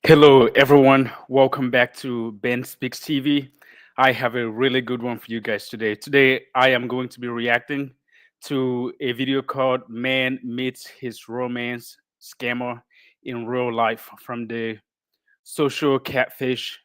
Hello, everyone. Welcome back to Ben Speaks TV. I have a really good one for you guys today. Today, I am going to be reacting to a video called Man Meets His Romance Scammer in Real Life from the Social Catfish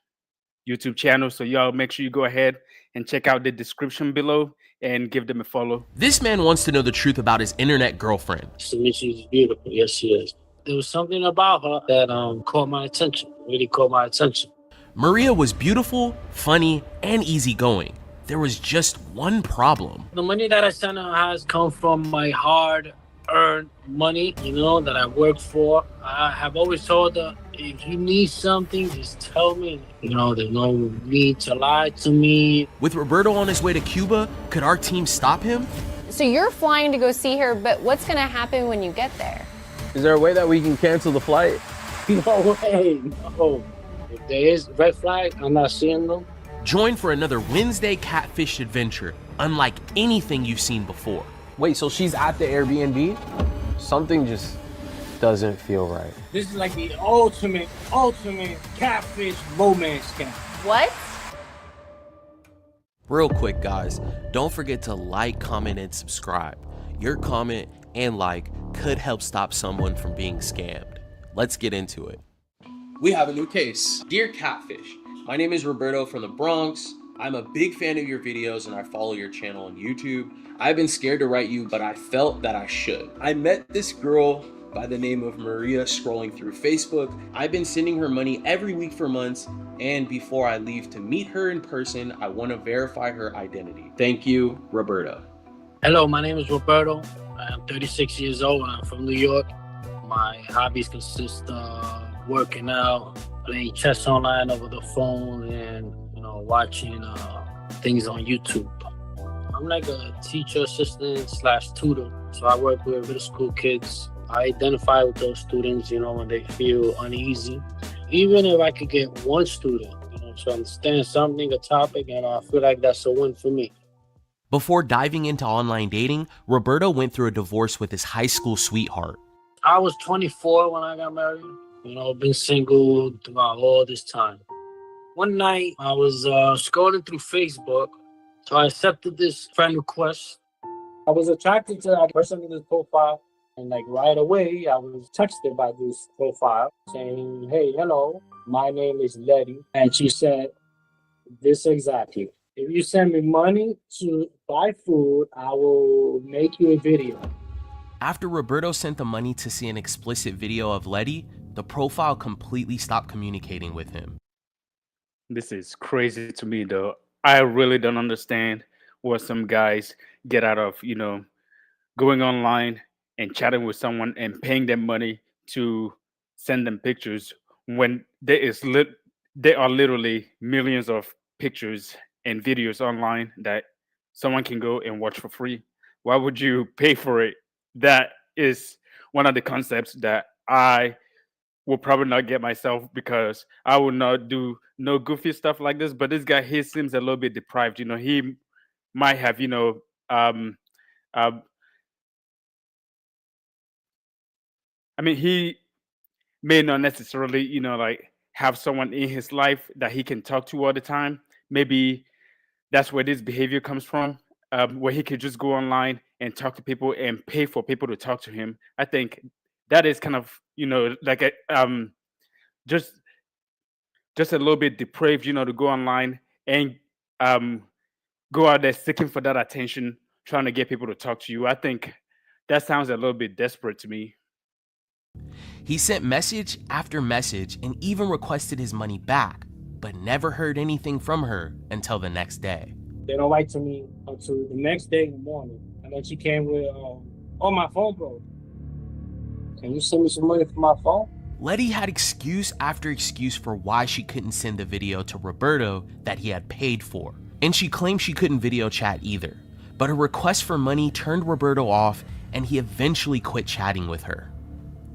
YouTube channel. So, y'all make sure you go ahead and check out the description below and give them a follow. This man wants to know the truth about his internet girlfriend. She's beautiful. Yes, she is. There was something about her that caught my attention. Really caught my attention. Maria was beautiful, funny, and easygoing. There was just one problem. The money that I sent her has come from my hard-earned money, that I worked for. I have always told her, if you need something, just tell me. There's no need to lie to me. With Roberto on his way to Cuba, could our team stop him? So you're flying to go see her, but what's gonna happen when you get there? Is there a way that we can cancel the flight? No way, no. If there is red flag, I'm not seeing them. Join for another Wednesday Catfished adventure, unlike anything you've seen before. Wait, so she's at the Airbnb? Something just doesn't feel right. This is like the ultimate catfish romance scam. What? Real quick, guys, don't forget to like, comment, and subscribe. Your comment and like could help stop someone from being scammed. Let's get into it. We have a new case. Dear Catfish, my name is Roberto from the Bronx. I'm a big fan of your videos and I follow your channel on YouTube. I've been scared to write you, but I felt that I should. I met this girl by the name of Maria scrolling through Facebook. I've been sending her money every week for months, and before I leave to meet her in person, I want to verify her identity. Thank you, Roberto. Hello, my name is Roberto. I'm 36 years old. I'm from New York. My hobbies consist of working out, playing chess online over the phone, and watching things on YouTube. I'm like a teacher assistant / tutor. So I work with middle school kids. I identify with those students, when they feel uneasy. Even if I could get one student, to understand something, a topic, and I feel like that's a win for me. Before diving into online dating, Roberto went through a divorce with his high school sweetheart. I was 24 when I got married. Been single throughout all this time. One night, I was scrolling through Facebook, so I accepted this friend request. I was attracted to that person in this profile, and right away, I was texted by this profile saying, hey, hello, my name is Letty. And she said this exactly. If you send me money to buy food, I will make you a video. After Roberto sent the money to see an explicit video of Letty, the profile completely stopped communicating with him. This is crazy to me, though. I really don't understand what some guys get out of, going online and chatting with someone and paying them money to send them pictures when there are literally millions of pictures and videos online that someone can go and watch for free. Why would you pay for it? That is one of the concepts that I will probably not get myself, because I will not do no goofy stuff like this. But this guy, he seems a little bit deprived. He might have, he may not necessarily, have someone in his life that he can talk to all the time. Maybe that's where this behavior comes from, where he could just go online and talk to people and pay for people to talk to him. I think that is kind of, like just a little bit depraved, to go online and go out there seeking for that attention, trying to get people to talk to you. I think that sounds a little bit desperate to me. He sent message after message and even requested his money back, but never heard anything from her until the next day. They don't write to me until the next day in the morning. And then she came with, oh, my phone broke. Can you send me some money for my phone? Letty had excuse after excuse for why she couldn't send the video to Roberto that he had paid for. And she claimed she couldn't video chat either. But her request for money turned Roberto off, and he eventually quit chatting with her.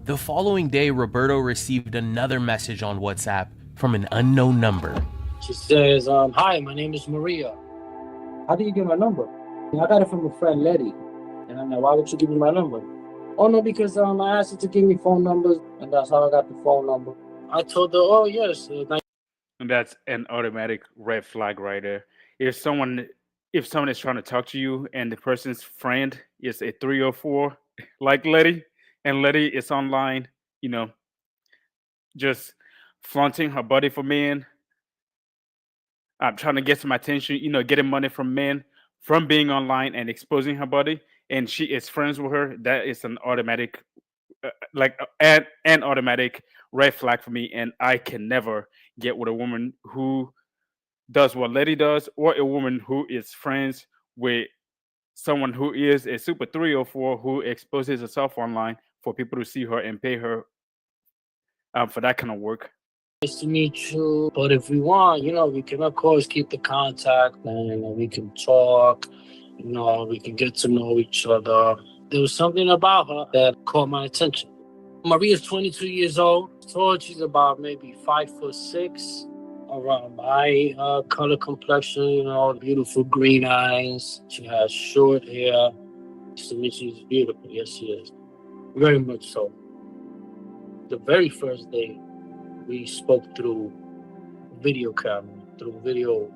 The following day, Roberto received another message on WhatsApp from an unknown number. She says, hi, my name is Maria. How did you get my number? I got it from a friend, Letty. And I'm like, why would you give me my number? Oh, no, because I asked her to give me phone numbers, and that's how I got the phone number. I told her, oh yes, And that's an automatic red flag right there. If someone if someone is trying to talk to you and the person's friend is a 304, like Letty, and Letty is online, you know, just flaunting her body for men, trying to get some attention, getting money from men from being online and exposing her body, and she is friends with her, that is an automatic, an automatic red flag for me, and I can never get with a woman who does what Letty does, or a woman who is friends with someone who is a super 304 who exposes herself online for people to see her and pay her for that kind of work. nice to meet you. But if we want, we can of course keep the contact and we can talk. We can get to know each other. There was something about her that caught my attention. Maria's 22 years old. So she's about maybe 5'6", around my color complexion. Beautiful green eyes. She has short hair. To me, she's beautiful. Yes, she is. Very much so. The very first day, we spoke through video camera, through video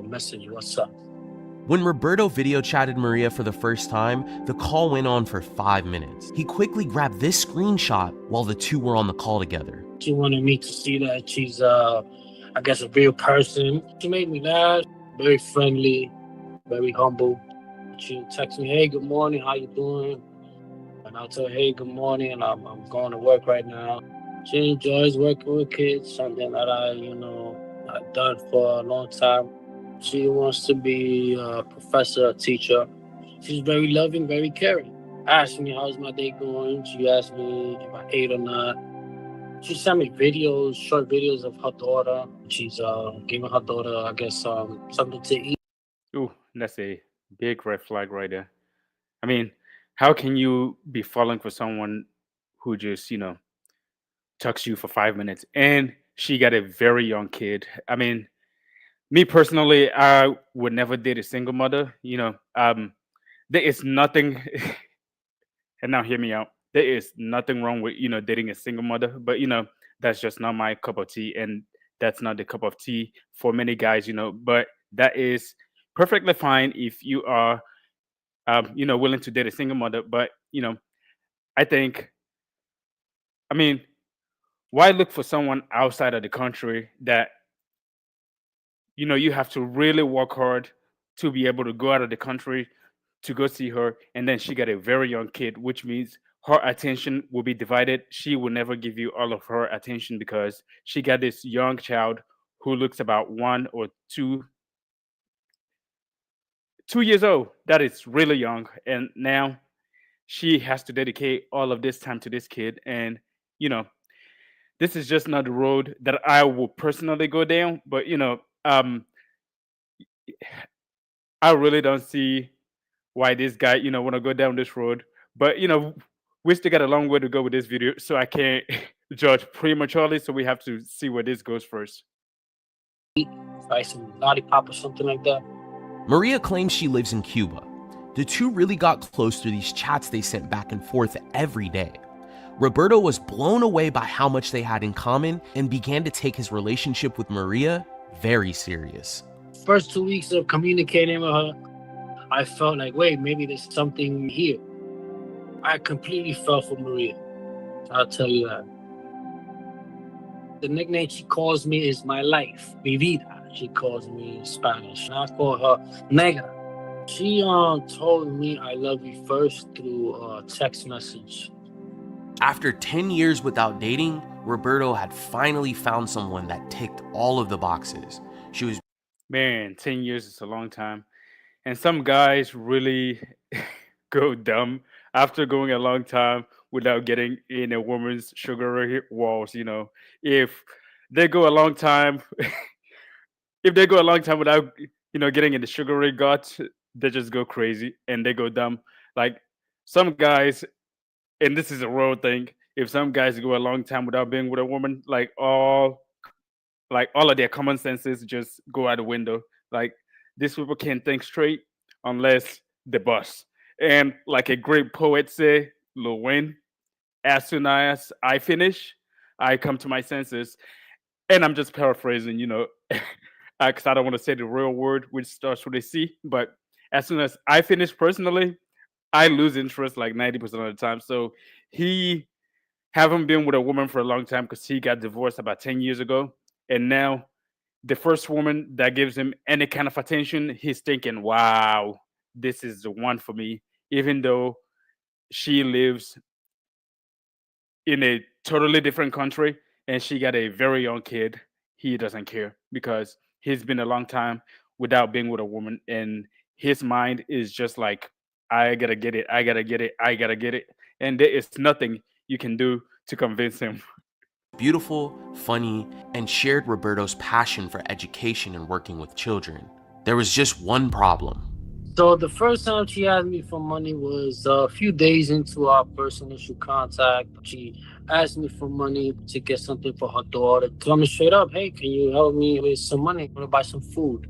message, WhatsApp. When Roberto video chatted Maria for the first time, the call went on for 5 minutes. He quickly grabbed this screenshot while the two were on the call together. She wanted me to see that she's, I guess, a real person. She made me laugh, very friendly, very humble. She texted me, hey, good morning, how you doing? And I'll tell her, hey, good morning, and I'm going to work right now. She enjoys working with kids, something that I've done for a long time. She wants to be a professor, a teacher. She's very loving, very caring. Asked me how's my day going. She asked me if I ate or not. She sent me videos, short videos of her daughter. She's giving her daughter, I guess, something to eat. Ooh, that's a big red flag right there. I mean, how can you be falling for someone who just, talks to you for 5 minutes and she got a very young kid? I mean, me personally, I would never date a single mother. There is nothing, and now hear me out. There is nothing wrong with dating a single mother, but that's just not my cup of tea, and that's not the cup of tea for many guys. But that is perfectly fine if you are willing to date a single mother. But I think, I mean, why look for someone outside of the country that you have to really work hard to be able to go out of the country to go see her, and then she got a very young kid, which means her attention will be divided. She will never give you all of her attention because she got this young child who looks about 1 or 2 years old. That is really young, and now she has to dedicate all of this time to this kid. And you know this is just not the road that I will personally go down. But I really don't see why this guy want to go down this road. But we still got a long way to go with this video, so I can't judge prematurely. So we have to see where this goes first. Like some lollipop or something like that. Maria claims she lives in Cuba. The two really got close through these chats they sent back and forth every day. Roberto was blown away by how much they had in common and began to take his relationship with Maria very serious. First 2 weeks of communicating with her, I felt like, wait, maybe there's something here. I completely fell for Maria. I'll tell you that. The nickname she calls me is my life, mi vida. She calls me in Spanish. And I call her Negra. She told me I love you first through a text message. After 10 years without dating, Roberto had finally found someone that ticked all of the boxes. She was... Man, 10 years is a long time. And some guys really go dumb after going a long time without getting in a woman's sugar walls. If they go a long time, if they go a long time without, getting in the sugary gut, they just go crazy and they go dumb. Like some guys, and this is a real thing. If some guys go a long time without being with a woman, all of their common senses just go out the window. Like these people can't think straight unless they bust. And like a great poet say, Lil Wayne, as soon as I finish, I come to my senses. And I'm just paraphrasing, because I don't want to say the real word, which starts with a C. But as soon as I finish personally, I lose interest like 90% of the time. So he haven't been with a woman for a long time because he got divorced about 10 years ago. And now the first woman that gives him any kind of attention, he's thinking, wow, this is the one for me. Even though she lives in a totally different country and she got a very young kid, he doesn't care because he's been a long time without being with a woman. And his mind is just like, I gotta get it, I gotta get it, I gotta get it. And there is nothing you can do to convince him. Beautiful, funny, and shared Roberto's passion for education and working with children. There was just one problem. So the first time she asked me for money was a few days into our first initial contact. She asked me for money to get something for her daughter. Tell me straight up, hey, can you help me with some money? I'm gonna buy some food.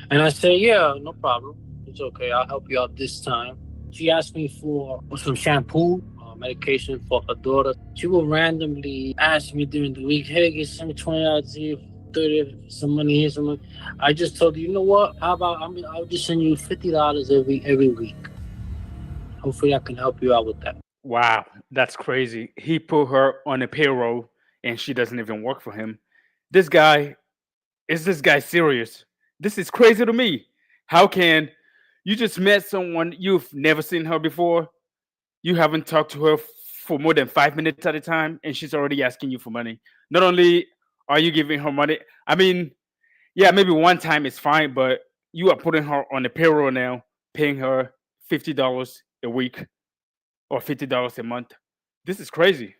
And I said, yeah, no problem. It's okay. I'll help you out this time. She asked me for some shampoo, medication for her daughter. She will randomly ask me during the week, hey, get some $20 here, 30, some money here, some money. I just told her, you know what? How about I'll just send you $50 every week. Hopefully, I can help you out with that. Wow, that's crazy. He put her on a payroll and she doesn't even work for him. This guy, is this guy serious? This is crazy to me. How can you just met someone, you've never seen her before, you haven't talked to her for more than 5 minutes at a time, and she's already asking you for money? Not only are you giving her money, I mean, yeah, maybe one time is fine, but you are putting her on the payroll now, paying her $50 a week or $50 a month. This is crazy.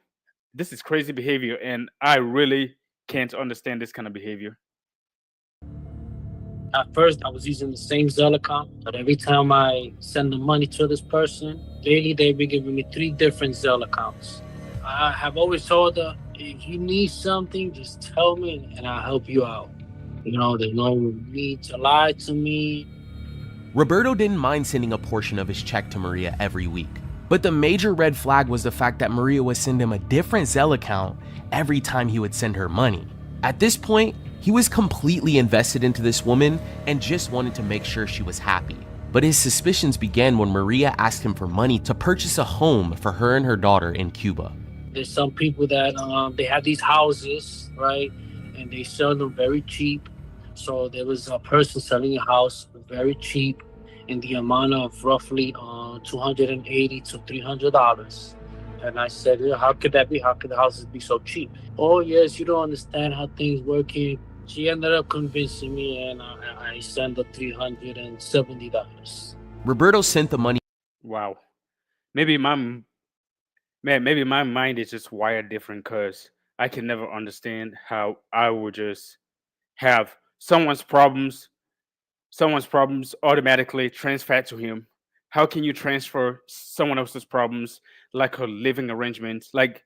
This is crazy behavior, and I really can't understand this kind of behavior. At first, I was using the same Zelle account, but every time I send the money to this person, lately they've been giving me 3 different Zelle accounts. I have always told her, if you need something, just tell me and I'll help you out. There's no need to lie to me. Roberto didn't mind sending a portion of his check to Maria every week. But the major red flag was the fact that Maria would send him a different Zelle account every time he would send her money. At this point, he was completely invested into this woman and just wanted to make sure she was happy. But his suspicions began when Maria asked him for money to purchase a home for her and her daughter in Cuba. There's some people that they have these houses, right? And they sell them very cheap. So there was a person selling a house very cheap in the amount of roughly $280 to $300. And I said, yeah, how could that be? How could the houses be so cheap? Oh, yes, you don't understand how things work here. She ended up convincing me, and I sent her $370. Roberto sent the money. Wow. Maybe maybe my mind is just wired different because I can never understand how I would just have someone's problems automatically transferred to him. How can you transfer someone else's problems like her living arrangements? Like,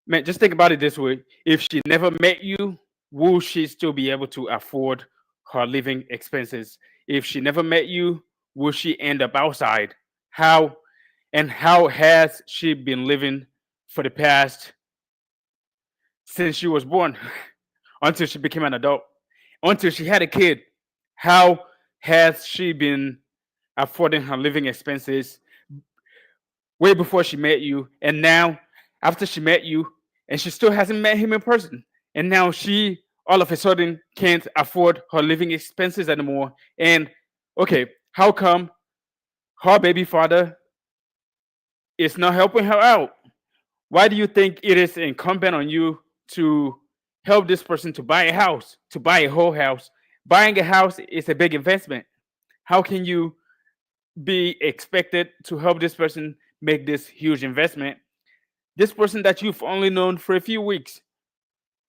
man, just think about it this way. If she never met you, will she still be able to afford her living expenses? If she never met you, will she end up outside? How how has she been living for the past since she was born until she became an adult, until she had a kid? How has she been affording her living expenses way before she met you, and now after she met you, and she still hasn't met him in person, and now she all of a sudden can't afford her living expenses anymore? And okay, how come her baby father is not helping her out? Why do you think it is incumbent on you to help this person to buy a house, to buy a whole house? Buying a house is a big investment. How can you be expected to help this person make this huge investment? This person that you've only known for a few weeks,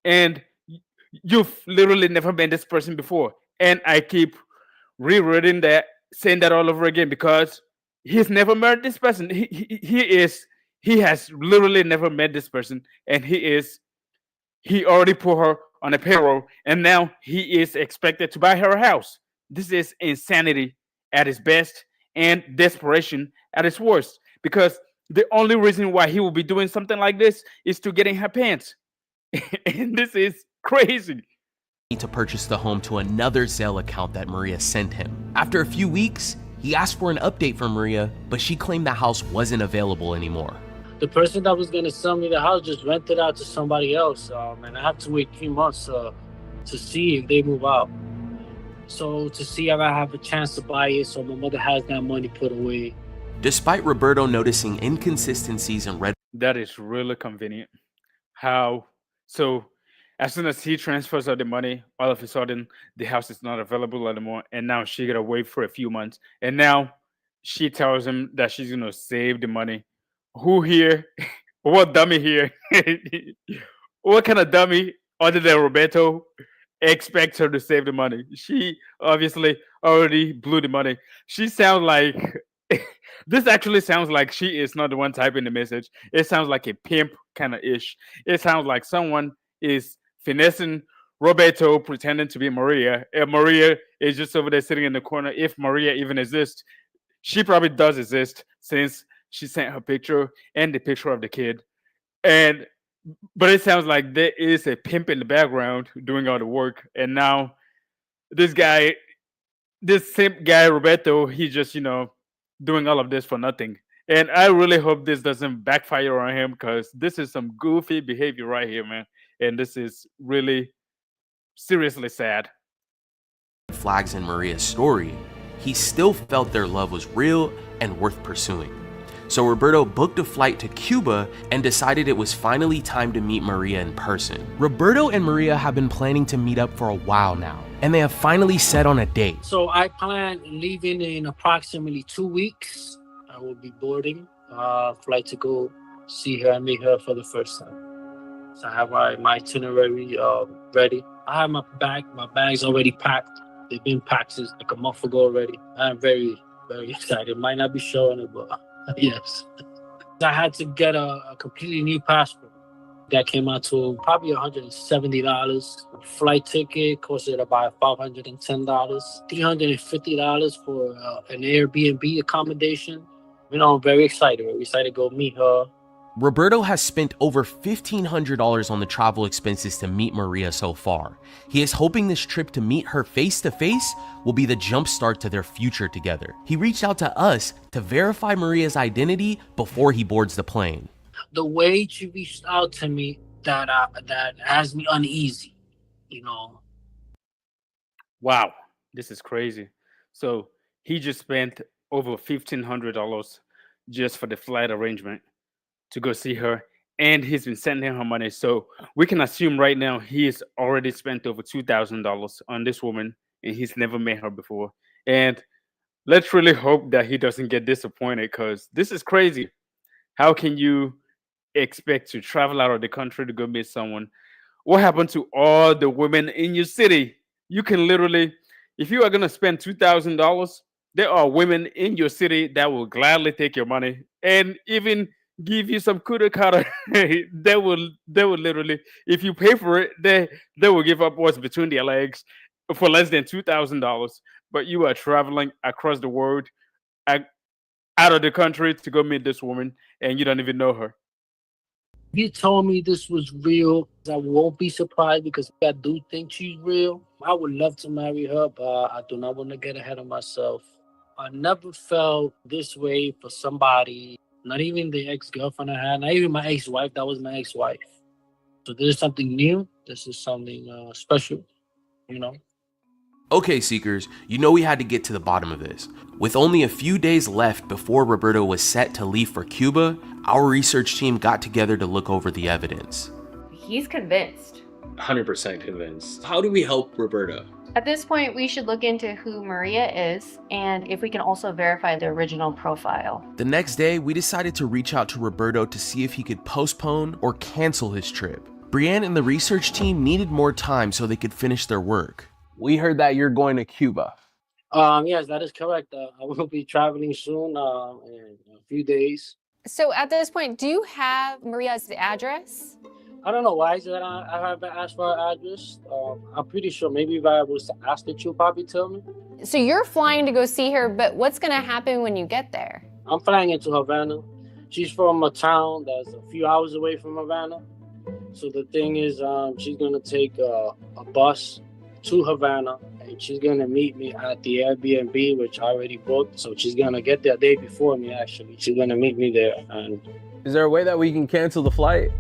and you've literally never met this person before. And I keep rereading that, saying that all over again because he's never met this person. He has literally never met this person, and he already put her on a payroll, and now he is expected to buy her a house. This is insanity at its best and desperation at its worst. Because the only reason why he will be doing something like this is to get in her pants. And this is crazy. To purchase the home to another Zelle account that Maria sent him. After a few weeks, he asked for an update from Maria, but she claimed the house wasn't available anymore. The person that was gonna sell me the house just rented out to somebody else, and I have to wait 3 months to see if they move out. So to see if I have a chance to buy it, so my mother has that money put away. Despite Roberto noticing inconsistencies in red That is really convenient. How so? As soon as he transfers her the money, all of a sudden the house is not available anymore, and now she gotta wait for a few months. And now she tells him that she's gonna save the money. Who here? What dummy here? What kind of dummy other than Roberto expects her to save the money? She obviously already blew the money. She sounds like this actually sounds like she is not the one typing the message. It sounds like a pimp kind of ish. It sounds like someone is finessing Roberto pretending to be Maria, and Maria is just over there sitting in the corner. If Maria even exists, she probably does exist since she sent her picture and the picture of the kid. And but it sounds like there is a pimp in the background doing all the work, and now this guy, this same guy Roberto, he's just doing all of this for nothing. And I really hope this doesn't backfire on him because this is some goofy behavior right here, man. And this is really seriously sad. flags in Maria's story, he still felt their love was real and worth pursuing. So Roberto booked a flight to Cuba and decided it was finally time to meet Maria in person. Roberto and Maria have been planning to meet up for a while now, and they have finally set on a date. So I plan leaving in approximately 2 weeks. I will be boarding flight to go see her and meet her for the first time. So I have my itinerary ready. I have my bags already packed. They've been packed since like a month ago already. I'm very, very excited. Might not be showing it, but yes. I had to get a completely new passport. That came out to probably $170. Flight ticket costed about $510. $350 for an Airbnb accommodation. I'm very excited. Very excited to go meet her. Roberto has spent over $1,500 on the travel expenses to meet Maria so far. He is hoping this trip to meet her face to face will be the jumpstart to their future together. He reached out to us to verify Maria's identity before he boards the plane. The way she reached out to me, that has me uneasy, Wow, this is crazy. So he just spent over $1,500 just for the flight arrangement to go see her, and he's been sending her money. So we can assume right now he has already spent over $2,000 on this woman, and he's never met her before. And let's really hope that he doesn't get disappointed because this is crazy. How can you expect to travel out of the country to go meet someone? What happened to all the women in your city? You can literally, if you are going to spend $2,000, there are women in your city that will gladly take your money and even give you some kuda kata. They will literally, if you pay for it, they will give up what's between their legs for less than $2,000. But you are traveling across the world, out of the country to go meet this woman, and you don't even know her. If you told me this was real, I won't be surprised because I do think she's real. I would love to marry her, but I do not want to get ahead of myself. I never felt this way for somebody, not even the ex-girlfriend I had, not even my ex-wife. That was my ex-wife. So this is something new. This is something special, Okay, Seekers, we had to get to the bottom of this. With only a few days left before Roberto was set to leave for Cuba, our research team got together to look over the evidence. He's convinced. 100% convinced. How do we help Roberto? At this point, we should look into who Maria is and if we can also verify the original profile. The next day, we decided to reach out to Roberto to see if he could postpone or cancel his trip. Brienne and the research team needed more time so they could finish their work. We heard that you're going to Cuba. Yes, that is correct. I will be traveling soon in a few days. So at this point, do you have Maria's address? I don't know why I haven't asked for her address. I'm pretty sure maybe if I was to ask it, you'll probably tell me. So you're flying to go see her, but what's going to happen when you get there? I'm flying into Havana. She's from a town that's a few hours away from Havana. So the thing is, she's gonna take a bus to Havana, and she's gonna meet me at the Airbnb, which I already booked. So she's gonna get there a day before me. Actually, she's gonna meet me there. And Is there a way that we can cancel the flight?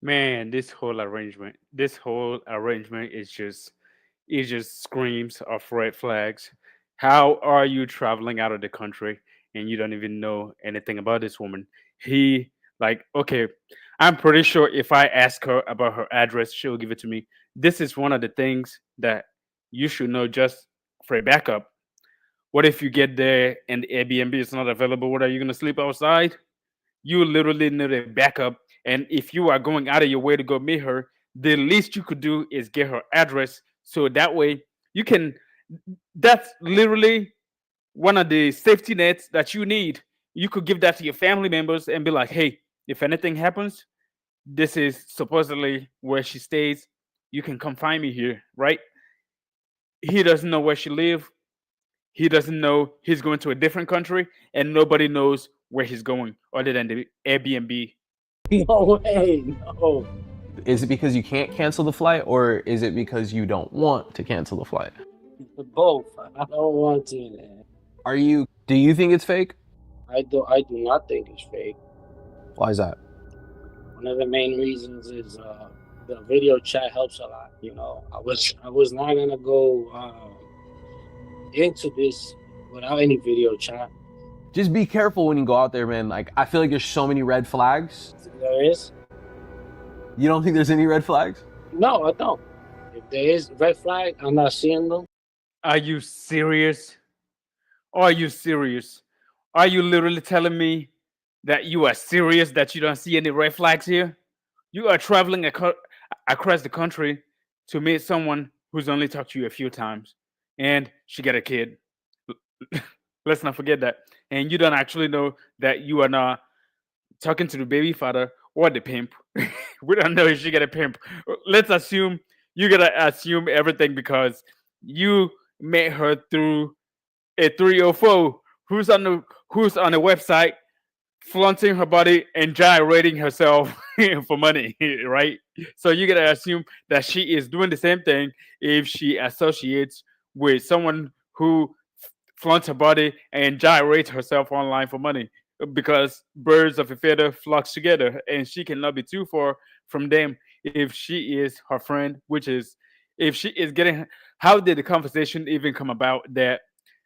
Man, this whole arrangement is just screams of red flags. How are you traveling out of the country and you don't even know anything about this woman? He like okay, I'm pretty sure if I ask her about her address, she'll give it to me. This is one of the things that you should know just for a backup. What if you get there and the Airbnb is not available? What are you gonna sleep outside? You literally need a backup. And if you are going out of your way to go meet her, the least you could do is get her address. So that way you can, that's literally one of the safety nets that you need. You could give that to your family members and be like, hey, if anything happens, this is supposedly where she stays. You can come find me here, right? He doesn't know where she lives. He doesn't know he's going to a different country, and nobody knows where he's going other than the Airbnb. no way, no. Is it because you can't cancel the flight, or is it because you don't want to cancel the flight? Both. I don't want to. Man. Do you think it's fake? I do not think it's fake. Why is that? One of the main reasons is the video chat helps a lot. You know, I was not gonna go into this without any video chat. Just be careful when you go out there, man. Like, I feel like there's so many red flags. There is? You don't think there's any red flags? No, I don't. If there is red flag, I'm not seeing them. Are you serious? Are you serious? Are you literally telling me that you are serious that you don't see any red flags here? You are traveling across the country to meet someone who's only talked to you a few times, and she got a kid. Let's not forget that. And you don't actually know that you are not talking to the baby father or the pimp. We don't know if she got a pimp. Let's assume you gotta assume everything because you met her through a 304 who's on the website flaunting her body and gyrating herself for money, right? So you gotta assume that she is doing the same thing if she associates with someone who flaunts her body and gyrates herself online for money because birds of a feather flocks together and she cannot be too far from them if she is her friend, which is if she is getting how did the conversation even come about that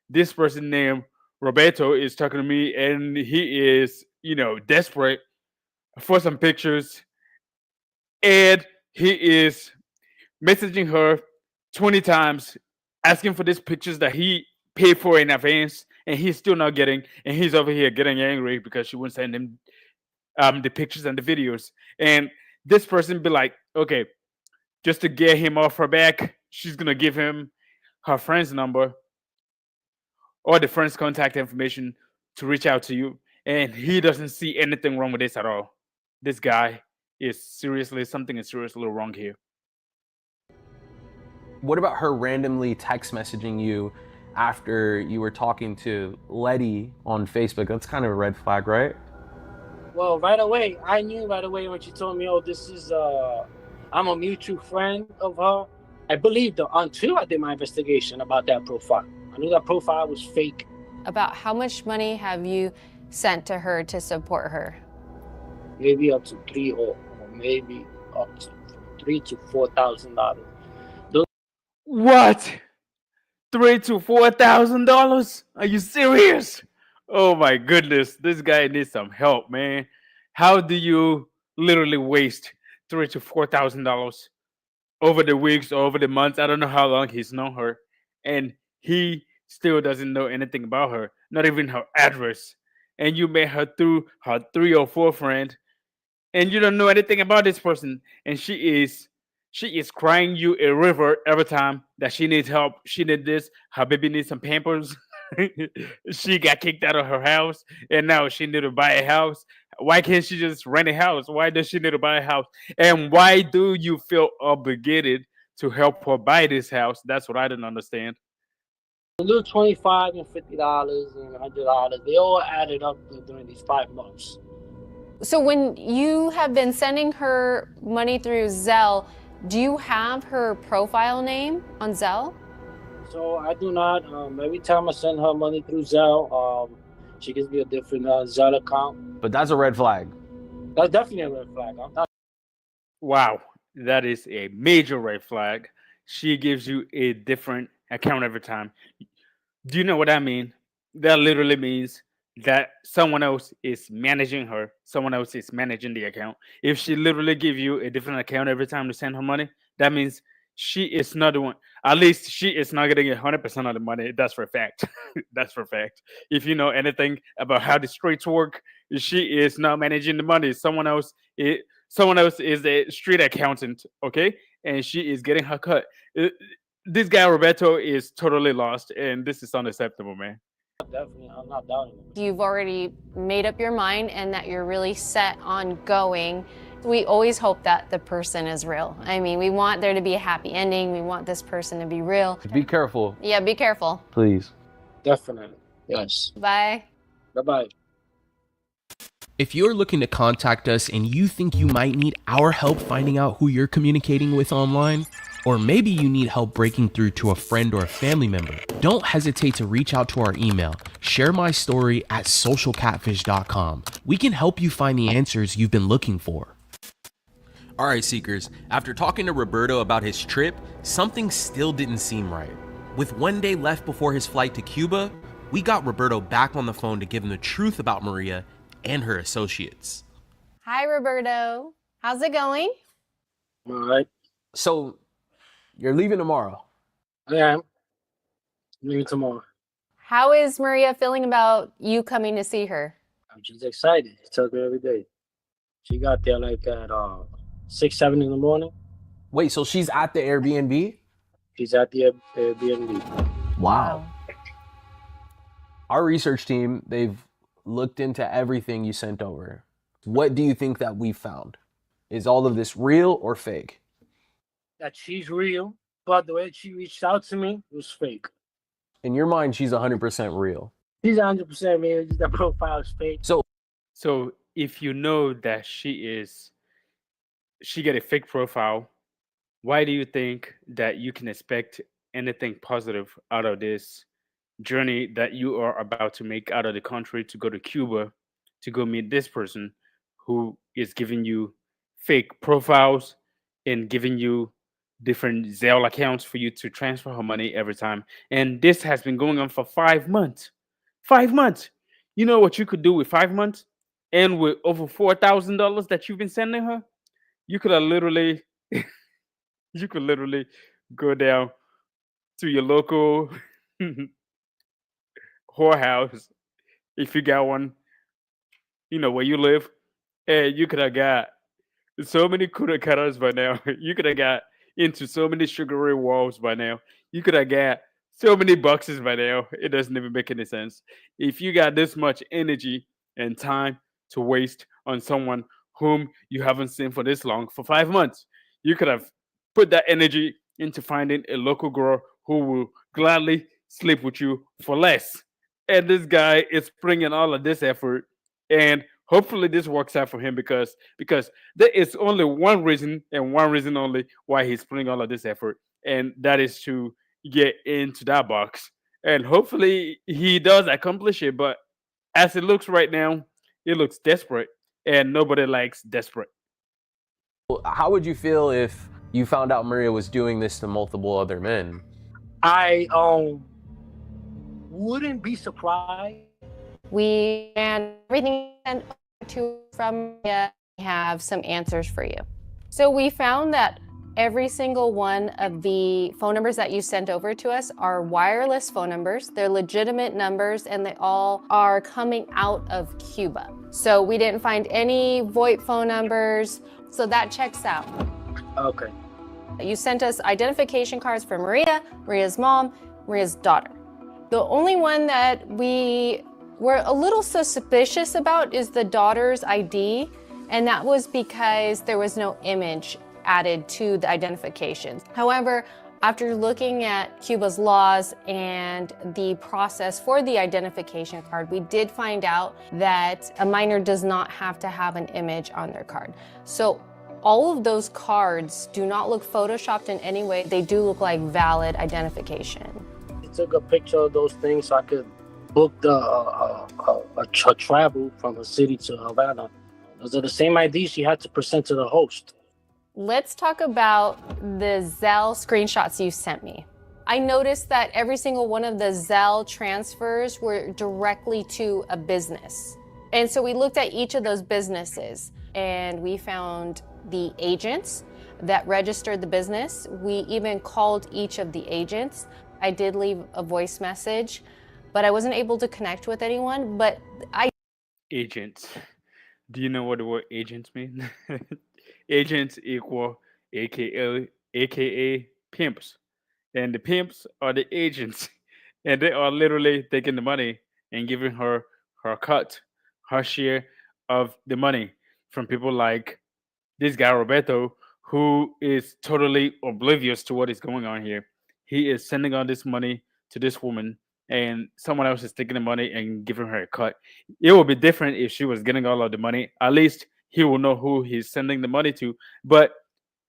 this person named Roberto is talking to me and he is, desperate for some pictures and he is messaging her 20 times asking for these pictures that he paid for in advance and he's still not getting and he's over here getting angry because she wouldn't send him the pictures and the videos and this person be like okay just to get him off her back she's gonna give him her friend's number or the friend's contact information to reach out to you and he doesn't see anything wrong with this at all. This guy is seriously something is seriously wrong here. What about her randomly text messaging you after you were talking to Letty on Facebook? That's kind of a red flag, right? Well, right away, I knew right away when she told me, "Oh, this is I'm a mutual friend of her." I believed her until I did my investigation about that profile. I knew that profile was fake. About how much money have you sent to her to support her? Maybe up to or maybe up to $3,000 to $4,000. What? $3,000 to $4,000? Are you serious? Oh my goodness, this guy needs some help, man. How do you literally waste $3,000 to $4,000 over the weeks or over the months? I don't know how long he's known her, and he still doesn't know anything about her, not even her address. And you met her through her 304 friend, and you don't know anything about this person, and she is crying you a river every time that she needs help. She needs this. Her baby needs some pampers. She got kicked out of her house, and now she need to buy a house. Why can't she just rent a house? Why does she need to buy a house? And why do you feel obligated to help her buy this house? That's what I don't understand. A little $25 and $50 and $100. They all added up during these 5 months. So when you have been sending her money through Zelle, do you have her profile name on Zelle? So I do not. Every time I send her money through Zelle, she gives me a different Zelle account. But that's a red flag. That's definitely a red flag. I'm not. Wow, that is a major red flag. She gives you a different account every time. Do you know what I mean? That literally means that someone else is managing her. Someone else is managing the account. If she literally give you a different account every time to send her money, that means she is not the one. At least she is not getting 100% of the money. That's for a fact. That's for a fact. If you know anything about how the streets work, she is not managing the money. Someone else is a street accountant. Okay, and she is getting her cut. This guy Roberto is totally lost, and this is unacceptable, man. Definitely, I'm not doubting it. You've already made up your mind and that you're really set on going. We always hope that the person is real. I mean, we want there to be a happy ending. We want this person to be real. Be careful, Yeah, be careful. please. Definitely, yes. Bye. Bye-bye. If you're looking to contact us and you think you might need our help finding out who you're communicating with online, or maybe you need help breaking through to a friend or a family member, don't hesitate to reach out to our email, sharemystory@socialcatfish.com. We can help you find the answers you've been looking for. All right, Seekers, after talking to Roberto about his trip, something still didn't seem right. With 1 day left before his flight to Cuba, we got Roberto back on the phone to give him the truth about Maria and her associates. Hi, Roberto. How's it going? All right. So, you're leaving tomorrow. I am. Maybe tomorrow. How is Maria feeling about you coming to see her? I'm just excited. She tells me every day. She got there like at 6, 7 in the morning. Wait, so she's at the Airbnb? She's at the Airbnb. Wow. Our research team, they've looked into everything you sent over. What do you think that we found? Is all of this real or fake? That she's real, but the way she reached out to me was fake. In your mind, she's 100% real. She's 100% me. Just that profile is fake. So if you know that she get a fake profile, why do you think that you can expect anything positive out of this journey that you are about to make out of the country to go to Cuba to go meet this person who is giving you fake profiles and giving you different Zelle accounts for you to transfer her money every time? And this has been going on for 5 months. 5 months. You know what you could do with 5 months? And with over $4,000 that you've been sending her, you could have literally you could literally go down to your local whorehouse if you got one, where you live, and you could have got so many kuda cutters by now. You could have got into so many sugary walls by now. You could have got so many boxes by now. It doesn't even make any sense. If you got this much energy and time to waste on someone whom you haven't seen for this long, for 5 months, you could have put that energy into finding a local girl who will gladly sleep with you for less. And this guy is bringing all of this effort, and hopefully this works out for him because there is only one reason and one reason only why he's putting all of this effort, and that is to get into that box. And hopefully he does accomplish it. But as it looks right now, it looks desperate, and nobody likes desperate. How would you feel if you found out Maria was doing this to multiple other men? I wouldn't be surprised. We ran everything sent to from Maria. We have some answers for you. So we found that every single one of the phone numbers that you sent over to us are wireless phone numbers. They're legitimate numbers, and they all are coming out of Cuba. So we didn't find any VoIP phone numbers, so that checks out. Okay. You sent us identification cards for Maria, Maria's mom, Maria's daughter. The only one that we were a little suspicious about is the daughter's ID, and that was because there was no image added to the identifications. However, After looking at Cuba's laws and the process for the identification card, we did find out that a minor does not have to have an image on their card. So all of those cards do not look photoshopped in any way. They do look like valid identification. I took a picture of those things so I could book a travel from a city to Havana. Those are the same IDs she had to present to the host. Let's talk about the Zelle screenshots you sent me. I noticed that every single one of the Zelle transfers were directly to a business. And so we looked at each of those businesses and we found the agents that registered the business. We even called each of the agents. I did leave a voice message, but I wasn't able to connect with anyone. But Agents. Do you know what the word agents mean? Agents equal aka pimps. And the pimps are the agents. And they are literally taking the money and giving her her cut, her share of the money from people like this guy Roberto, who is totally oblivious to what is going on here. He is sending all this money to this woman, and someone else is taking the money and giving her a cut. It would be different if she was getting all of the money. At least he will know who he's sending the money to. But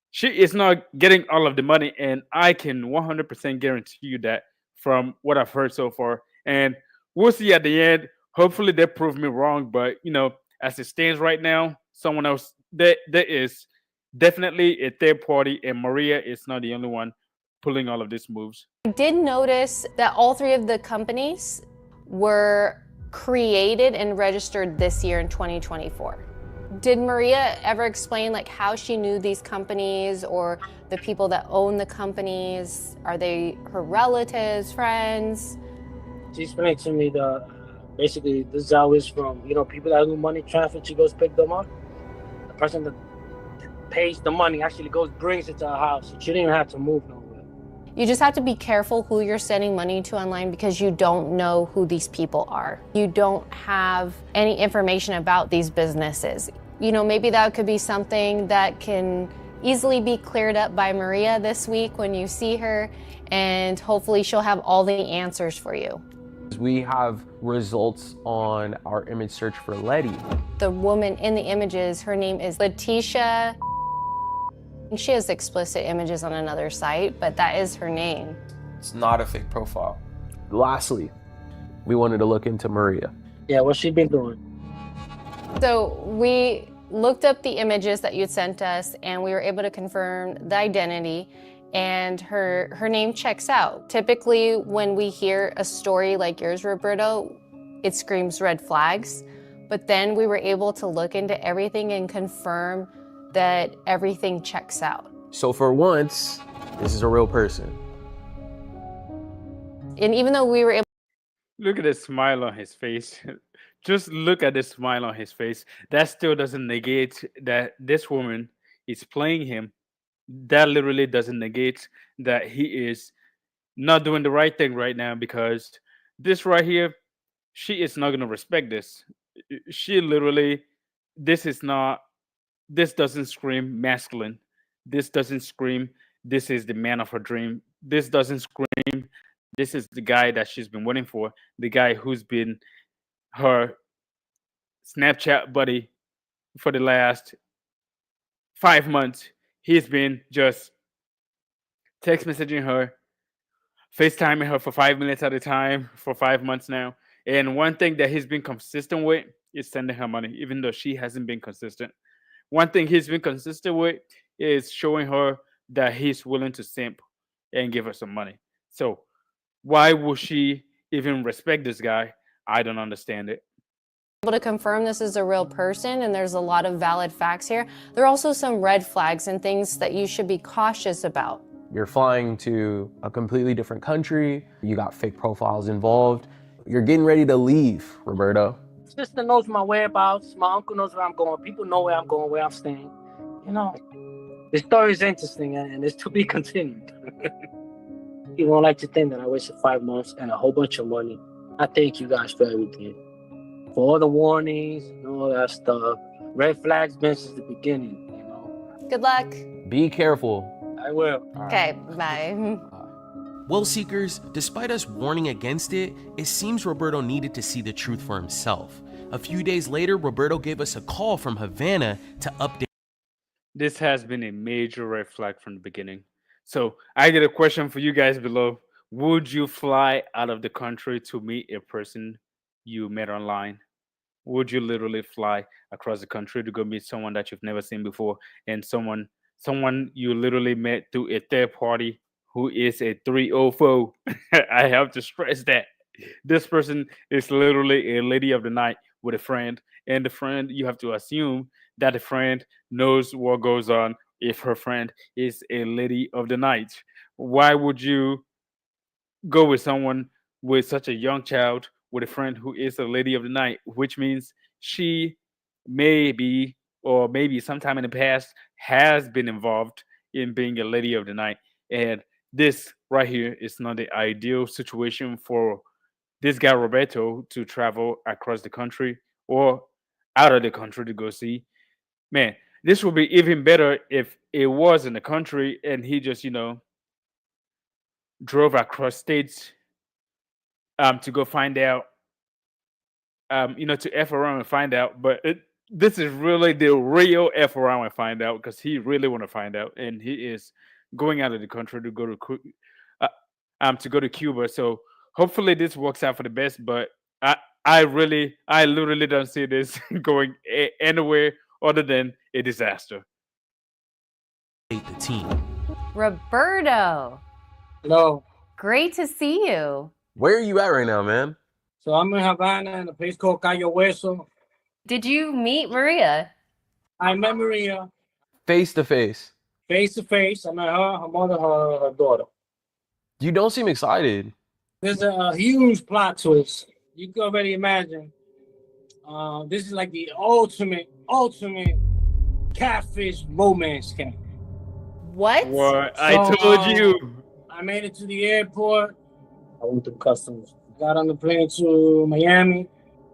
she is not getting all of the money, and I can 100% guarantee you that from what I've heard so far. And we'll see at the end. Hopefully, they prove me wrong. But as it stands right now, someone else there is definitely a third party, and Maria is not the only one pulling all of these moves. I did notice that all three of the companies were created and registered this year in 2024. Did Maria ever explain how she knew these companies or the people that own the companies? Are they her relatives, friends? She explained to me that basically this is always from people that do money transfer. She goes pick them up. The person that pays the money actually brings it to her house. She didn't even have to move nowhere. You just have to be careful who you're sending money to online because you don't know who these people are. You don't have any information about these businesses. Maybe that could be something that can easily be cleared up by Maria this week when you see her, and hopefully she'll have all the answers for you. We have results on our image search for Letty. The woman in the images, her name is Letitia. She has explicit images on another site, but that is her name. It's not a fake profile. Lastly, we wanted to look into Maria. Yeah, what's she been doing? So we looked up the images that you'd sent us, and we were able to confirm the identity, and her name checks out. Typically, when we hear a story like yours, Roberto, it screams red flags. But then we were able to look into everything and confirm that everything checks out. So for once, this is a real person. And even though we were able Look at the smile on his face. Just look at the smile on his face. That still doesn't negate that this woman is playing him. That literally doesn't negate that he is not doing the right thing right now, because this right here, she is not going to respect this. She literally, this is not, this doesn't scream masculine. This doesn't scream, this is the man of her dream. This doesn't scream, this is the guy that she's been waiting for. The guy who's been her Snapchat buddy for the last 5 months. He's been just text messaging her, FaceTiming her for 5 minutes at a time for 5 months now. And one thing that he's been consistent with is sending her money, even though she hasn't been consistent. One thing he's been consistent with is showing her that he's willing to simp and give her some money. So why would she even respect this guy? I don't understand it. to confirm this is a real person and there's a lot of valid facts here, there are also some red flags and things that you should be cautious about. You're flying to a completely different country. You got fake profiles involved. You're getting ready to leave, Roberto. Sister knows my whereabouts. My uncle knows where I'm going. People know where I'm going, where I'm staying. The story is interesting and it's to be continued. People don't like to think that I wasted 5 months and a whole bunch of money. I thank you guys for everything. For all the warnings and all that stuff. Red flags been since the beginning, Good luck. Be careful. I will. Okay, bye. Well, Seekers, despite us warning against it, it seems Roberto needed to see the truth for himself. A few days later, Roberto gave us a call from Havana to update. This has been a major red flag from the beginning. So I get a question for you guys below. Would you fly out of the country to meet a person you met online? Would you literally fly across the country to go meet someone that you've never seen before, and someone you literally met through a third party who is a 304? I have to stress that this person is literally a lady of the night with a friend, and the friend, you have to assume that the friend knows what goes on if her friend is a lady of the night. Why would you go with someone with such a young child with a friend who is a lady of the night, which means she may be, or maybe sometime in the past has been involved in being a lady of the night? And this right here is not the ideal situation for this guy Roberto to travel across the country or out of the country to go see. Man, this would be even better if it was in the country and he just, drove across states to go find out, to F around and find out. But this is really the real F around and find out, because he really want to find out, and he is going out of the country to go to go to Cuba. So hopefully this works out for the best. But I literally don't see this going anywhere other than a disaster. The team. Roberto, Hello. great to see you. Where are you at right now, man? So I'm in Havana in a place called Cayo Hueso. Did you meet Maria? I met Maria Face to face. face to face. I met her mother, her daughter. You don't seem excited. There's a huge plot twist. You can already imagine. This is like the ultimate catfish romance scam. What? What I So, told you. I made it to the airport. I went through customs. Got on the plane to Miami.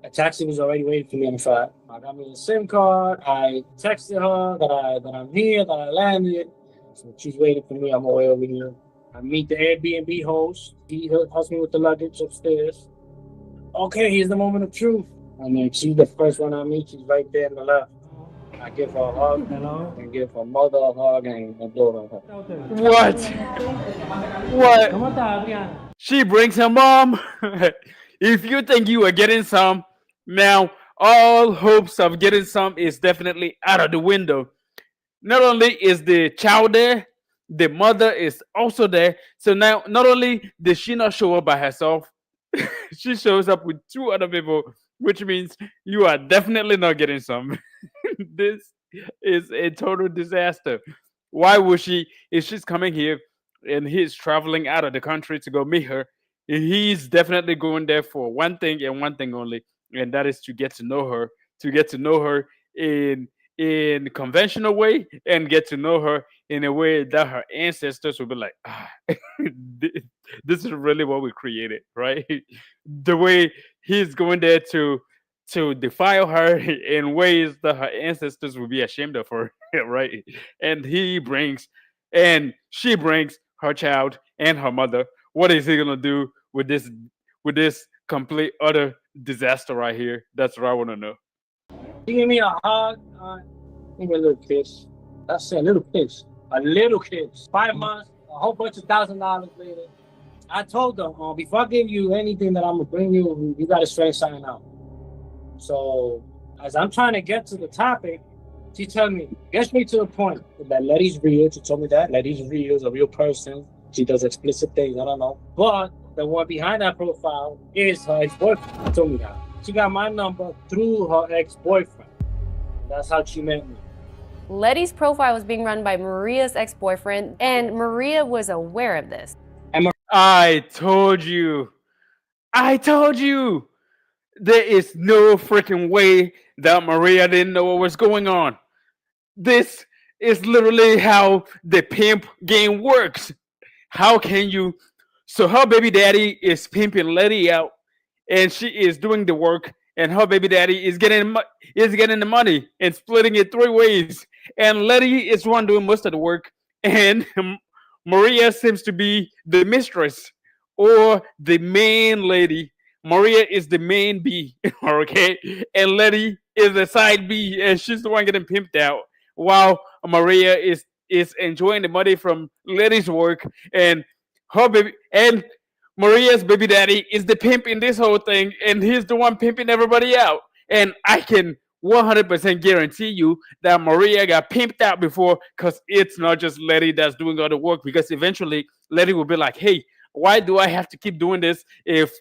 A taxi was already waiting for me on the side. I got me a SIM card. I texted her that I'm here, that I landed. So she's waiting for me on my way over here. I meet the Airbnb host. He helps me with the luggage upstairs. Okay, here's the moment of truth. And then she's the first one I meet. She's right there on the left. I give her a hug. Hello. And give her mother a hug and her daughter a hug. What? She brings her mom. If you think you are getting some, now all hopes of getting some is definitely out of the window. Not only is the child there, the mother is also there. So now, not only did she not show up by herself, she shows up with two other people, which means you are definitely not getting some. This is a total disaster. Why would she? If she's coming here and he's traveling out of the country to go meet her, he's definitely going there for one thing and one thing only, and that is to get to know her, in conventional way, and get to know her in a way that her ancestors will be like, this is really what we created, right? The way he's going there to defile her in ways that her ancestors will be ashamed of her, right? And she brings her child and her mother. What is he gonna do with this complete utter disaster right here? That's what I want to know. She gave me a hug. Give me a little kiss. That's it, a little kiss. A little kiss. 5 months, a whole bunch of $1,000 later. I told her, before I give you anything that I'm gonna bring you, you gotta straighten something out. So as I'm trying to get to the topic, she told me, get straight to the point. That Letty's real. She told me that Letty's real, is a real person. She does explicit things, I don't know. But the one behind that profile is her ex-boyfriend. She told me that. She got my number through her ex-boyfriend. That's how she met me. Letty's profile was being run by Maria's ex-boyfriend, and Maria was aware of this. I told you. There is no freaking way that Maria didn't know what was going on. This is literally how the pimp game works. How can you? So her baby daddy is pimping Letty out, and she is doing the work, and her baby daddy is getting the money and splitting it 3 ways. And Letty is one doing most of the work, and Maria seems to be the mistress or the main lady. Maria is the main B, okay, and Letty is the side B, and she's the one getting pimped out, while Maria is enjoying the money from Letty's work, and her baby and Maria's baby daddy is the pimp in this whole thing, and he's the one pimping everybody out. And I can 100% guarantee you that Maria got pimped out before, because it's not just Letty that's doing all the work. Because eventually Letty will be like, "Hey, why do I have to keep doing this if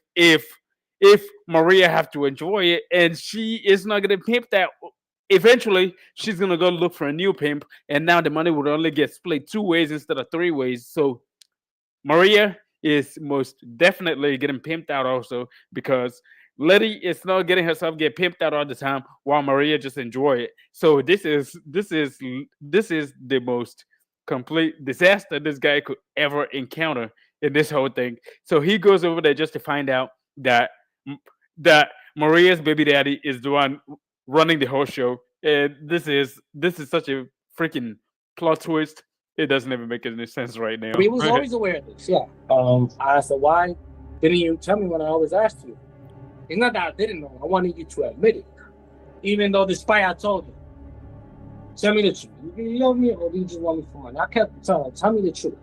Maria have to enjoy it and she is not gonna pimp that?" Eventually she's gonna go look for a new pimp, and now the money would only get split 2 ways instead of 3 ways. So Maria is most definitely getting pimped out also, because Letty is not getting herself get pimped out all the time while Maria just enjoy it. So this is the most complete disaster this guy could ever encounter in this whole thing. So he goes over there just to find out that that Maria's baby daddy is the one running the whole show, and this is such a freaking plot twist. It doesn't even make any sense right now. We was always aware of this, yeah. I asked her, why didn't you tell me when I always asked you? It's not that I didn't know. I wanted you to admit it. Even though despite I told you. Tell me the truth. You love me or do you just want me for money? I kept telling her, tell me the truth.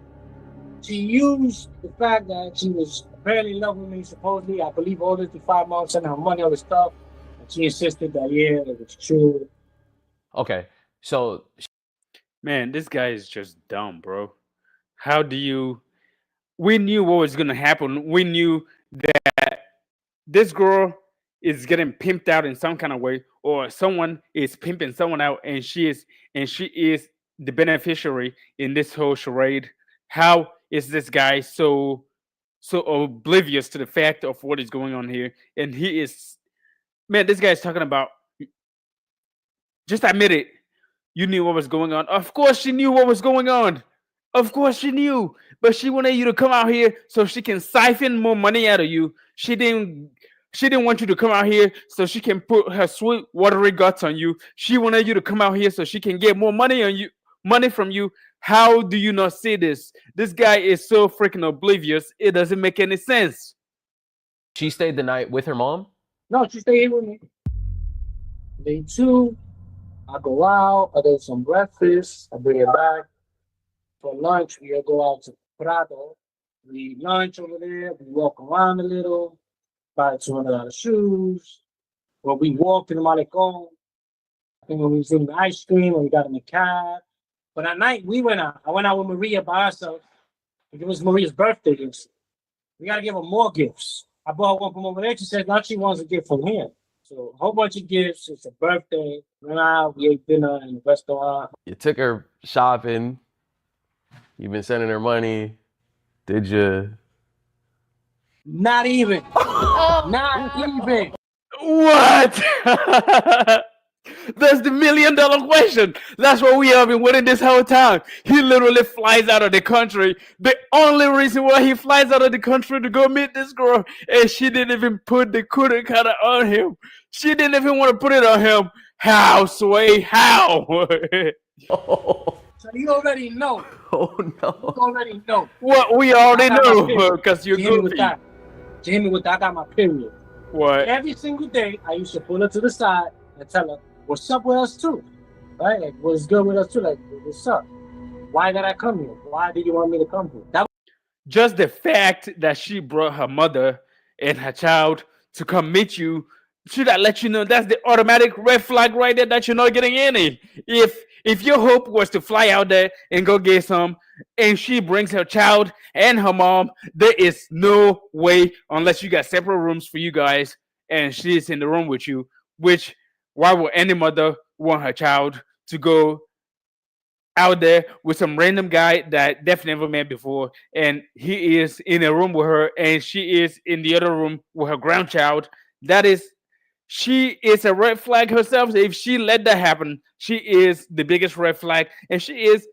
She used the fact that she was apparently in love with me, supposedly. I believe all this to 5 months, sending her money, all this stuff. And she insisted that, yeah, it was true. Okay, so Man, this guy is just dumb, bro. How do you? We knew what was gonna happen. We knew that this girl is getting pimped out in some kind of way, or someone is pimping someone out, and she is the beneficiary in this whole charade. How is this guy so oblivious to the fact of what is going on here? And he is, man, this guy is talking about, just admit it. You knew what was going on. Of course she knew what was going on. Of course she knew. But she wanted you to come out here so she can siphon more money out of you. She didn't want you to come out here so she can put her sweet watery guts on you. She wanted you to come out here so she can get more money from you. How do you not see this? This guy is so freaking oblivious. It doesn't make any sense. she stayed the night with her mom? No, she stayed here with me. Day 2, I go out, I get some breakfast, I bring it back. For lunch, we go out to Prado. We eat lunch over there, we walk around a little, buy $200 shoes. Well, we walked in the Malecon. I think when we was in the ice cream, and we got in the cab. But at night, we went out. I went out with Maria by herself. It was Maria's birthday. We got to give her more gifts. I bought her one from over there. She said now she wants a gift from here. So a whole bunch of gifts. It's a birthday. Went out. We ate dinner in the restaurant. You took her shopping. You've been sending her money. Did you? Not even. Not even. What? That's the $1,000,000 question. That's what we have been waiting this whole time. He literally flies out of the country. The only reason why he flies out of the country to go meet this girl, and she didn't even put the kuda kata on him. She didn't even want to put it on him. How, Sway? How? Oh, So you already know. oh You no. already know. What we already I got my know, period. because you're She hit me with goofy. that. She hit me with that. I got my period. What? Every single day, I used to pull her to the side and tell her, what's up with us too? Right? Like, what's good with us too? Like, what's up? Why did I come here? Why did you want me to come here? That Just the fact that she brought her mother and her child to come meet you should I let you know that's the automatic red flag right there that you're not getting any. If your hope was to fly out there and go get some, and she brings her child and her mom, there is no way, unless you got separate rooms for you guys and she's in the room with you, which why would any mother want her child to go out there with some random guy that they've never met before, and he is in a room with her and she is in the other room with her grandchild? She is a red flag herself. If she let that happen, she is the biggest red flag, and she is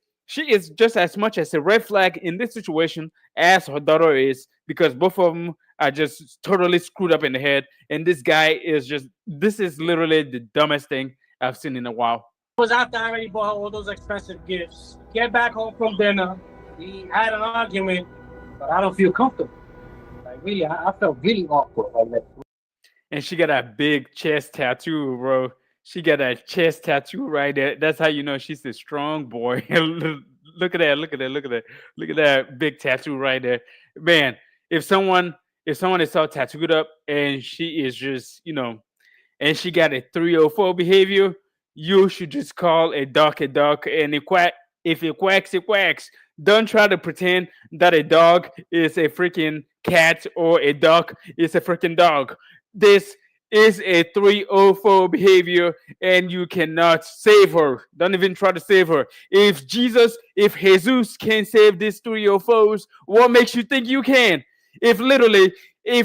just as much as a red flag in this situation as her daughter is, because both of them are just totally screwed up in the head. And this guy is just, this is literally the dumbest thing I've seen in a while. Was after I already bought her all those expensive gifts. Get back home from dinner. We had an argument, but I don't feel comfortable. Like really, I felt really awkward. Like, And she got a big chest tattoo, bro. She got a chest tattoo right there. That's how you know she's a strong boy. Look at that! Look at that! Look at that! Look at that big tattoo right there, man. If someone if someone is so tattooed up and she is just and she got a 304 behavior, you should just call a dog, and it quack. If it quacks, it quacks. Don't try to pretend that a dog is a freaking cat or a dog is a freaking dog. This is a 304 behavior, and you cannot save her. Don't even try to save her. If Jesus can save these 304s, what makes you think you can? If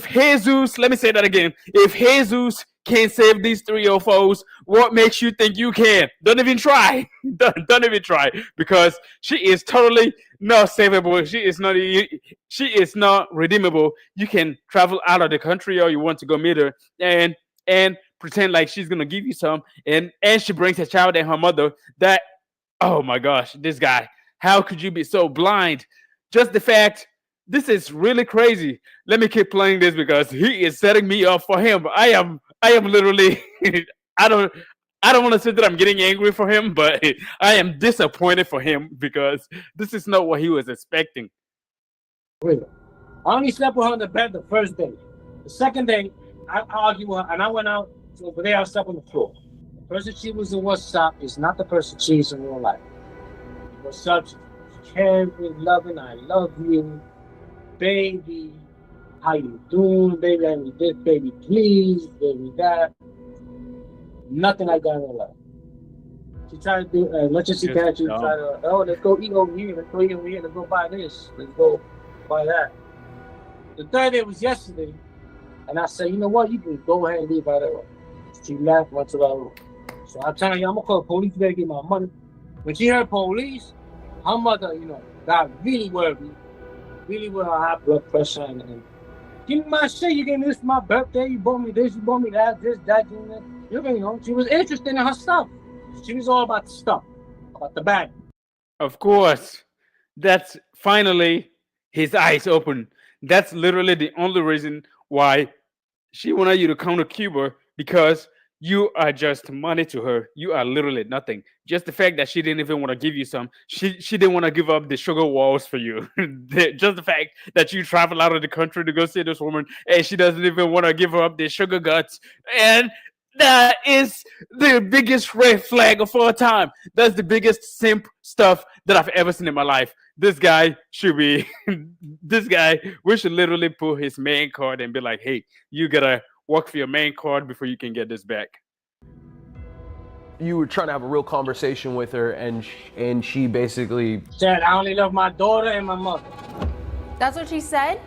Jesus, let me say that again. If Jesus can save these 304s, what makes you think you can? Don't even try. Don't even try, because she is totally not savable. She is not redeemable. You can travel out of the country, or you want to go meet her and pretend like she's gonna give you some, and she brings her child and her mother. That, oh my gosh, this guy. How could you be so blind? Just the fact. This is really crazy. Let me keep playing this because he is setting me up for him. I am literally I don't I don't want to say that I'm getting angry for him, but I am disappointed for him because this is not what he was expecting. really. I only slept with her in the bed the first day. The second day, I argued with her, and I went out over there. I slept on the floor. The person she was in WhatsApp is not the person she is in real life. WhatsApp, she's caring, loving. I love you, baby. How you doing, baby? I need this, baby, please, baby, that. Nothing like that in real life. She tried to do as much as she Just can. She dumb. tried to, oh, let's go eat over here. Let's go eat over here. Let's go buy this. Let's go buy that. The third day was yesterday, and I said, you know what? You can go ahead and leave right away. She left, went to the room. So I'm telling you, I'm gonna call the police. You better get my money. When she heard police, her mother, got really worried. Really worried. I have blood pressure and give me my shit. You gave me this for my birthday. You bought me this. You bought me that. This, that, that. She was interested in her stuff. She was all about the stuff, about the bag. Of course, that's finally his eyes open. That's literally the only reason why she wanted you to come to Cuba, because you are just money to her. You are literally nothing. Just the fact that she didn't even want to give you some. She didn't want to give up the sugar walls for you. Just the fact that you travel out of the country to go see this woman, and she doesn't even want to give her up the sugar guts. And that is the biggest red flag of all time. That's the biggest simp stuff that I've ever seen in my life. This guy should be this guy, we should literally pull his main card and be like, hey, you gotta work for your main card before you can get this back. You were trying to have a real conversation with her, and she basically Said, I only love my daughter and my mother. That's what she said?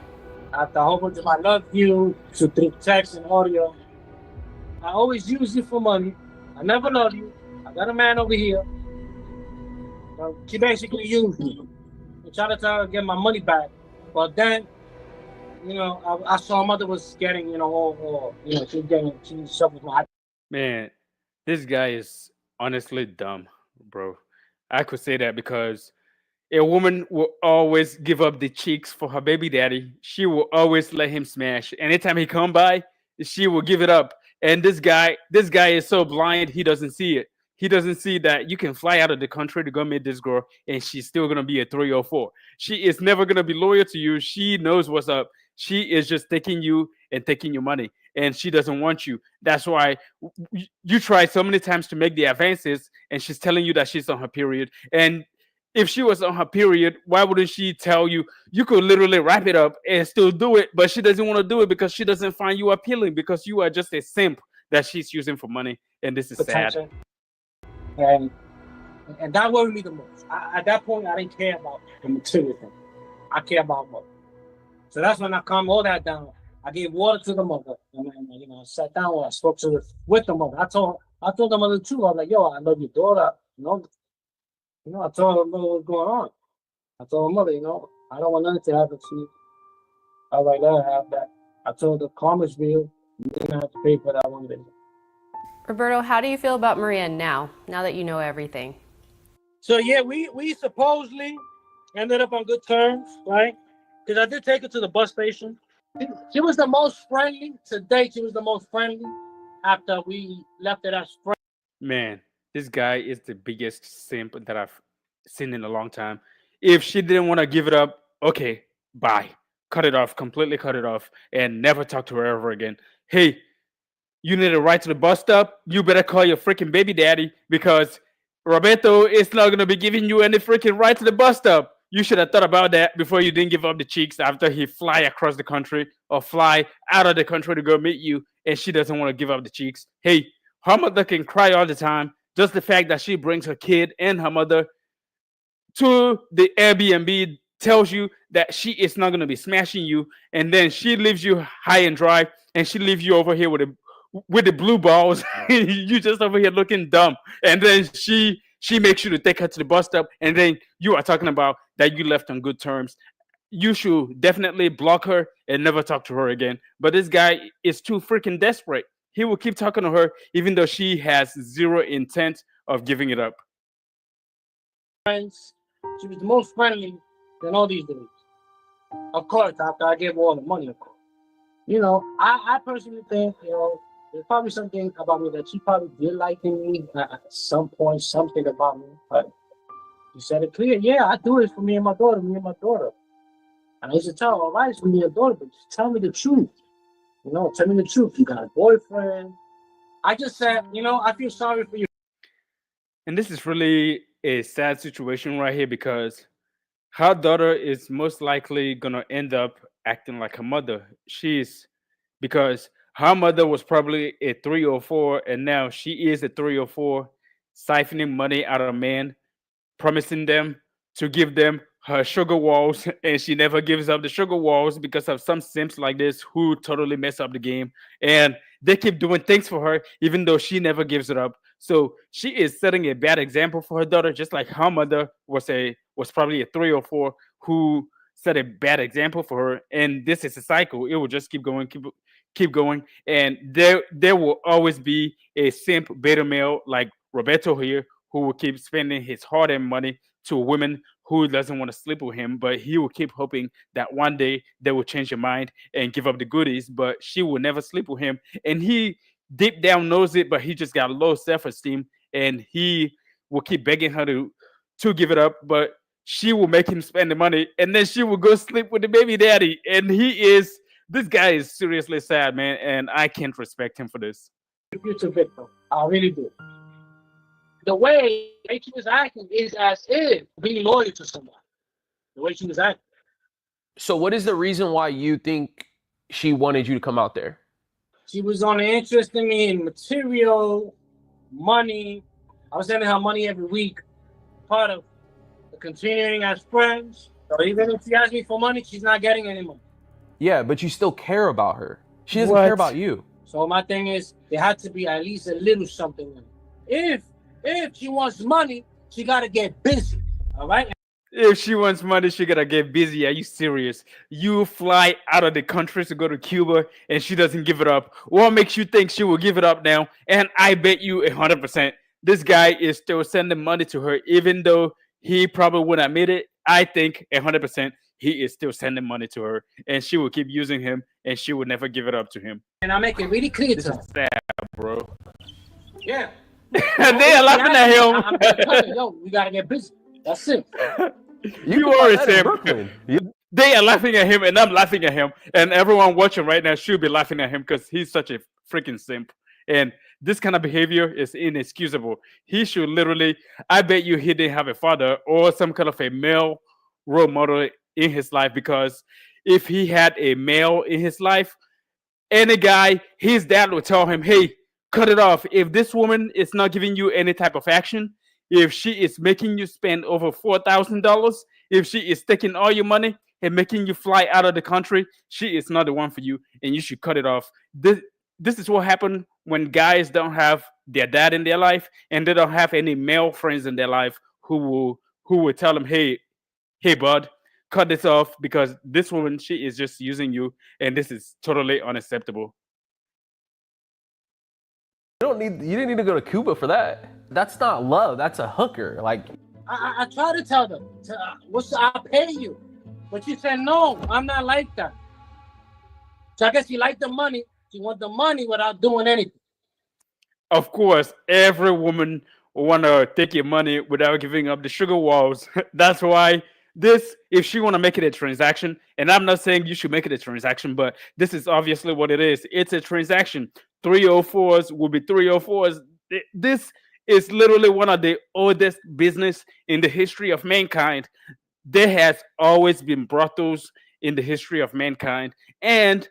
After a whole bunch of I love you, through text and audio. I always use you for money. I never love you. I got a man over here. So she basically used me. I tried to tell her to get my money back. But then, I saw her mother was getting, she was suffering my. Man, this guy is honestly dumb, bro. I could say that because a woman will always give up the cheeks for her baby daddy. She will always let him smash. Anytime he come by, she will give it up. And this guy is so blind, he doesn't see it. He doesn't see that you can fly out of the country to go meet this girl, and she's still gonna be a 304. She is never gonna be loyal to you. She knows what's up. She is just taking you and taking your money, and she doesn't want you. That's why you try so many times to make the advances, and she's telling you that she's on her period. And if she was on her period, why wouldn't she tell you? You could literally wrap it up and still do it, but she doesn't want to do it because she doesn't find you appealing, because you are just a simp that she's using for money, and this is sad. Potential. And that worried me the most. At that point, I didn't care about the material thing. I care about mother. So that's when I calmed all that down. I gave water to the mother, and I sat down and I spoke to her with the mother. I told the mother the truth. I was like, yo, I love your daughter. I told her what's going on. I told her mother, I don't want nothing to happen to you. I was like, let her have that. I told her the karma's real. You're gonna have to pay for that one day. Roberto, how do you feel about Maria now that you know everything? So yeah, we supposedly ended up on good terms, right? Because I did take her to the bus station. She was the most friendly to date. She was the most friendly after we left it as friends. Man, this guy is the biggest simp that I've seen in a long time. If she didn't want to give it up, okay, bye. Cut it off, completely cut it off, and never talk to her ever again. Hey, you need a ride to the bus stop? You better call your freaking baby daddy because Roberto is not gonna be giving you any freaking ride to the bus stop. You should have thought about that before you didn't give up the cheeks after he fly across the country or fly out of the country to go meet you and she doesn't want to give up the cheeks. Hey, her mother can cry all the time. Just the fact that she brings her kid and her mother to the Airbnb tells you that she is not going to be smashing you, and then she leaves you high and dry, and she leaves you over here with the blue balls. You just over here looking dumb, and then she makes you to take her to the bus stop, and then you are talking about that you left on good terms. You should definitely block her and never talk to her again. But this guy is too freaking desperate. He will keep talking to her even though she has zero intent of giving it up. She was the most friendly than all these dudes. Of course, after I gave her all the money, of course. I personally think, there's probably something about me that she probably did like in me at some point, something about me. But she said it clear, yeah, I do it for me and my daughter, And I used to tell her, all right, it's for me and your daughter, but just tell me the truth. Tell me the truth. You got a boyfriend. I just said, I feel sorry for you. And this is really a sad situation right here because her daughter is most likely gonna end up acting like her mother. Because her mother was probably a 304 and now she is a 304, siphoning money out of men, promising them to give them her sugar walls, and she never gives up the sugar walls because of some simps like this who totally mess up the game. And they keep doing things for her, even though she never gives it up. So she is setting a bad example for her daughter, just like her mother was probably a 304 who set a bad example for her. And this is a cycle. It will just keep going, keep going. And there will always be a simp beta male like Roberto here who will keep spending his hard-earned money to a woman who doesn't want to sleep with him, but he will keep hoping that one day they will change their mind and give up the goodies, but she will never sleep with him. And he deep down knows it, but he just got low self-esteem and he will keep begging her to give it up, but she will make him spend the money and then she will go sleep with the baby daddy. And this guy is seriously sad, man, and I can't respect him for this. Future victim. I really do. The way she was acting is as if being loyal to someone. The way she was acting. So what is the reason why you think she wanted you to come out there? She was only interested in me in material, money. I was sending her money every week. Part of the continuing as friends. So even if she asks me for money, she's not getting any money. Yeah, but you still care about her. She doesn't care about you. So my thing is, there had to be at least a little something in it. If she wants money, she gotta get busy. All right. If she wants money, she gotta get busy. Are you serious? You fly out of the country to go to Cuba, and she doesn't give it up. What makes you think she will give it up now? And I bet you 100%, this guy is still sending money to her, even though he probably wouldn't admit it. I think 100% he is still sending money to her, and she will keep using him, and she will never give it up to him. And I make it really clear This to her. is sad, bro. Yeah. They are laughing at him. I'm telling you, yo, we gotta get busy. That's it. You are a find that in simp. Brooklyn. They are laughing at him, and I'm laughing at him, and everyone watching right now should be laughing at him because he's such a freaking simp. And this kind of behavior is inexcusable. He should literally, I bet you he didn't have a father or some kind of a male role model in his life, because if he had a male in his life, any guy, his dad would tell him, hey, cut it off. If this woman is not giving you any type of action, if she is making you spend over $4,000, if she is taking all your money and making you fly out of the country, she is not the one for you, and you should cut it off. This is what happened when guys don't have their dad in their life and they don't have any male friends in their life who will tell them, hey, bud, cut this off because this woman, she is just using you, and this is totally unacceptable. You didn't need to go to Cuba for that. That's not love. That's a hooker. Like, I try to tell them, I'll pay you. But she said, no, I'm not like that. So I guess she liked the money. She want the money without doing anything. Of course, every woman want to take your money without giving up the sugar walls. That's why this, if she want to make it a transaction, and I'm not saying you should make it a transaction, but this is obviously what it is. It's a transaction. 304s will be 304s. This is literally one of the oldest business in the history of mankind. There has always been brothels in the history of mankind, and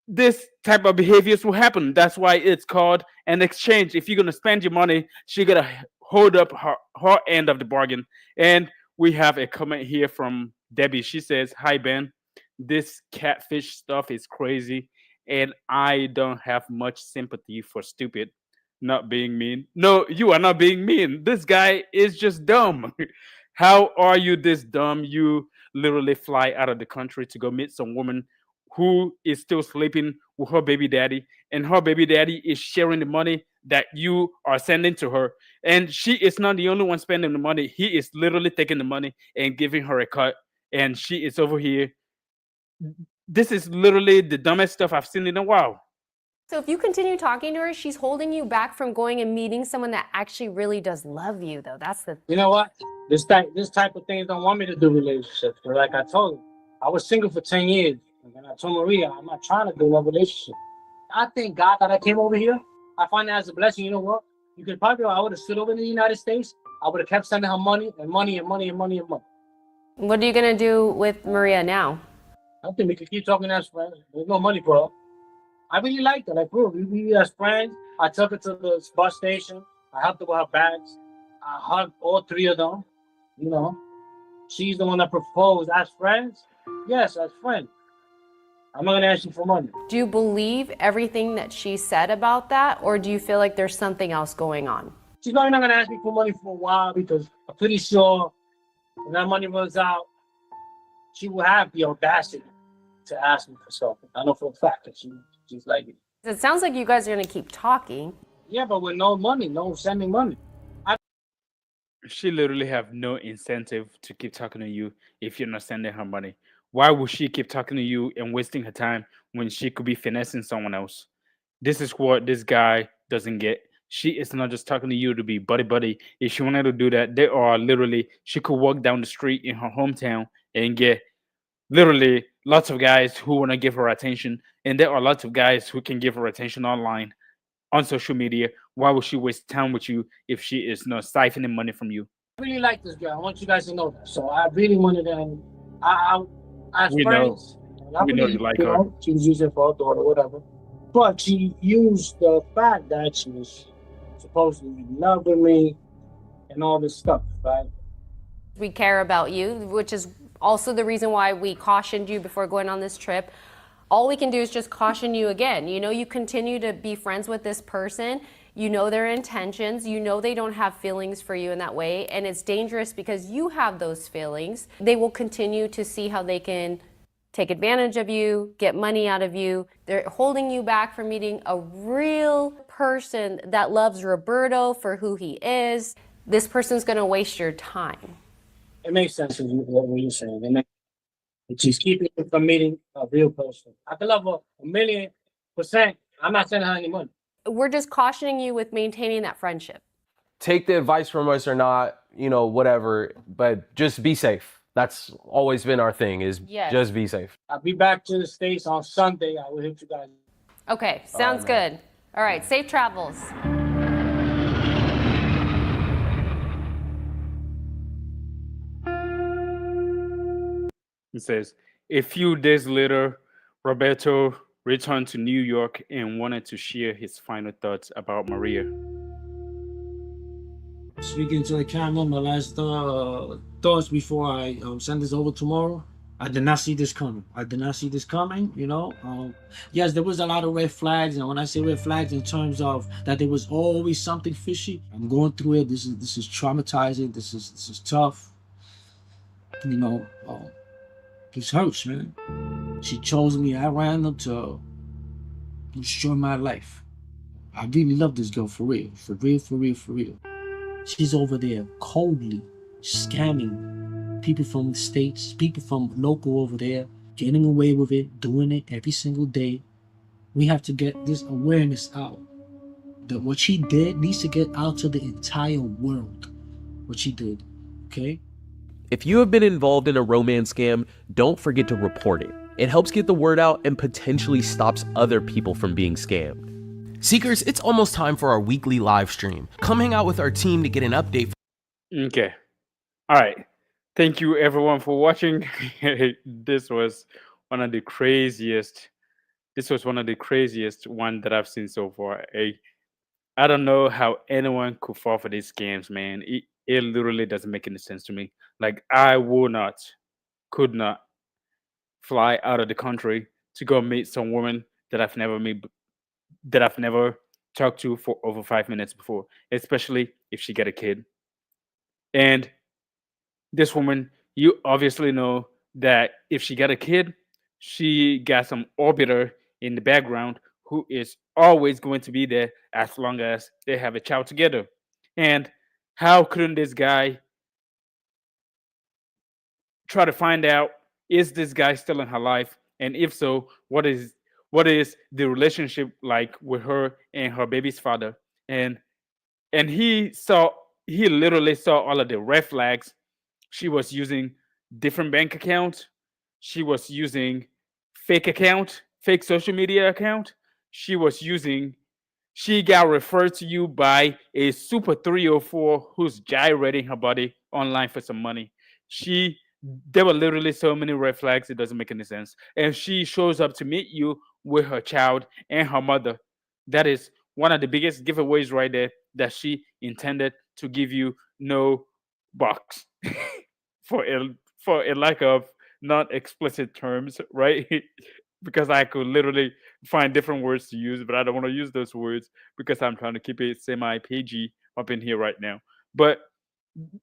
this type of behaviors will happen. That's why it's called an exchange. If you're gonna spend your money, she gotta hold up her end of the bargain. And we have a comment here from Debbie. She says, "Hi Ben, this catfish stuff is crazy, and I don't have much sympathy for stupid." Not being mean. No, you are not being mean. This guy is just dumb. How are you this dumb? You literally fly out of the country to go meet some woman who is still sleeping with her baby daddy, and her baby daddy is sharing the money that you are sending to her. And she is not the only one spending the money. He is literally taking the money and giving her a cut, and she is over here. This is literally the dumbest stuff I've seen in a while. So if you continue talking to her, she's holding you back from going and meeting someone that actually really does love you, though. That's the You know what? This type of things don't want me to do relationships. But like I told you, I was single for 10 years. And then I told Maria, I'm not trying to do a relationship. I thank God that I came over here. I find that as a blessing. You know what? You could probably, I would have stood over in the United States. I would have kept sending her money and money and money and money and money. What are you gonna do with Maria now? I think we could keep talking as friends. There's no money for her. I really liked her. Like, bro, we as friends. I took her to the bus station. I helped her with her bags. I hugged all three of them. You know, she's the one that proposed. As friends, yes, as friends. I'm not gonna ask you for money. Do you believe everything that she said about that, or do you feel like there's something else going on? She's probably not gonna ask me for money for a while because I'm pretty sure when that money runs out, she will have the audacity to ask me for something. I know for a fact that she's like it. It sounds like you guys are gonna keep talking. Yeah, but with no money, no sending money. She literally have no incentive to keep talking to you if you're not sending her money. Why would she keep talking to you and wasting her time when she could be finessing someone else? This is what this guy doesn't get. She is not just talking to you to be buddy buddy. If she wanted to do that, there are literally, she could walk down the street in her hometown and get literally lots of guys who want to give her attention, and there are lots of guys who can give her attention online on social media. Why would she waste time with you if she is not siphoning money from you? I really like this girl. I want you guys to know that. So I really wanted to, as We know. friends, I We know believe, you like her. she was using it for her daughter, whatever. But she used the fact that she was supposedly loving me and all this stuff, right? We care about you, which is also the reason why we cautioned you before going on this trip. All we can do is just caution you again. You know, you continue to be friends with this person. You know their intentions. You know they don't have feelings for you in that way. And it's dangerous because you have those feelings. They will continue to see how they can take advantage of you, get money out of you. They're holding you back from meeting a real person that loves Roberto for who he is. This person's gonna waste your time. It makes sense what you're saying. She's keeping me from meeting a real person. I could love her 1,000,000%. I'm not sending her any money. We're just cautioning you with maintaining that friendship. take the advice from us or not, you know, whatever, but just be safe. That's always been our thing, is Yes. just be safe. I'll be back to the States on Sunday. I will hit you guys. Okay, sounds good. All right, safe travels. It says, a few days later, Roberto returned to New York and wanted to share his final thoughts about Maria. Speaking to the camera, my last thoughts before I send this over tomorrow. I did not see this coming. You know. Yes, there was a lot of red flags, and when I say red flags, in terms of that there was always something fishy. I'm going through it. This is traumatizing. This is tough. You know, this hurts, man. She chose me at random to destroy my life. I really love this girl for real, for real, for real, for real. She's over there coldly scamming people from the States, people from local over there, getting away with it, doing it every single day. We have to get this awareness out. That what she did needs to get out to the entire world. What she did. Okay? If you have been involved in a romance scam, don't forget to report it. It helps get the word out and potentially stops other people from being scammed. Seekers, it's almost time for our weekly live stream. Come hang out with our team to get an update. Okay. All right. Thank you everyone for watching. this was one of the craziest. This was one of the craziest one that I've seen so far. I don't know how anyone could fall for these scams, man. It literally doesn't make any sense to me. Like I would not, could not fly out of the country to go meet some woman that I've never talked to for over 5 minutes before, especially if she got a kid. And this woman, you obviously know that if she got a kid, she got some orbiter in the background who is always going to be there as long as they have a child together. And how couldn't this guy try to find out, is this guy still in her life? And if so, what is the relationship like with her and her baby's father? And he literally saw all of the red flags. She was using different bank accounts. She was using fake social media account. She was using she got referred to you by a super 304 who's gyrating her body online for some money. She There were literally so many red flags, it doesn't make any sense. And she shows up to meet you with her child and her mother. That is one of the biggest giveaways right there, that she intended to give you no box for a lack of not explicit terms, right? Because I could literally find different words to use, but I don't want to use those words because I'm trying to keep it semi PG up in here right now. But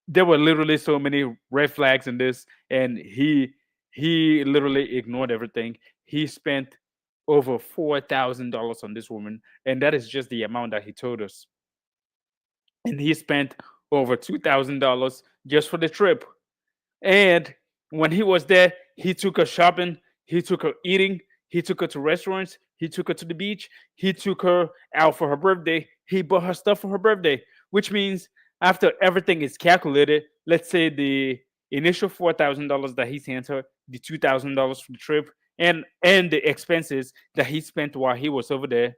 there were literally so many red flags in this, and he literally ignored everything. He spent over $4,000 on this woman, and that is just the amount that he told us. And he spent over $2,000 just for the trip. And when he was there, he took her shopping, he took her eating, he took her to restaurants, he took her to the beach, he took her out for her birthday, he bought her stuff for her birthday, which means after everything is calculated, let's say the initial $4,000 that he sent her, the $2,000 for the trip, and the expenses that he spent while he was over there,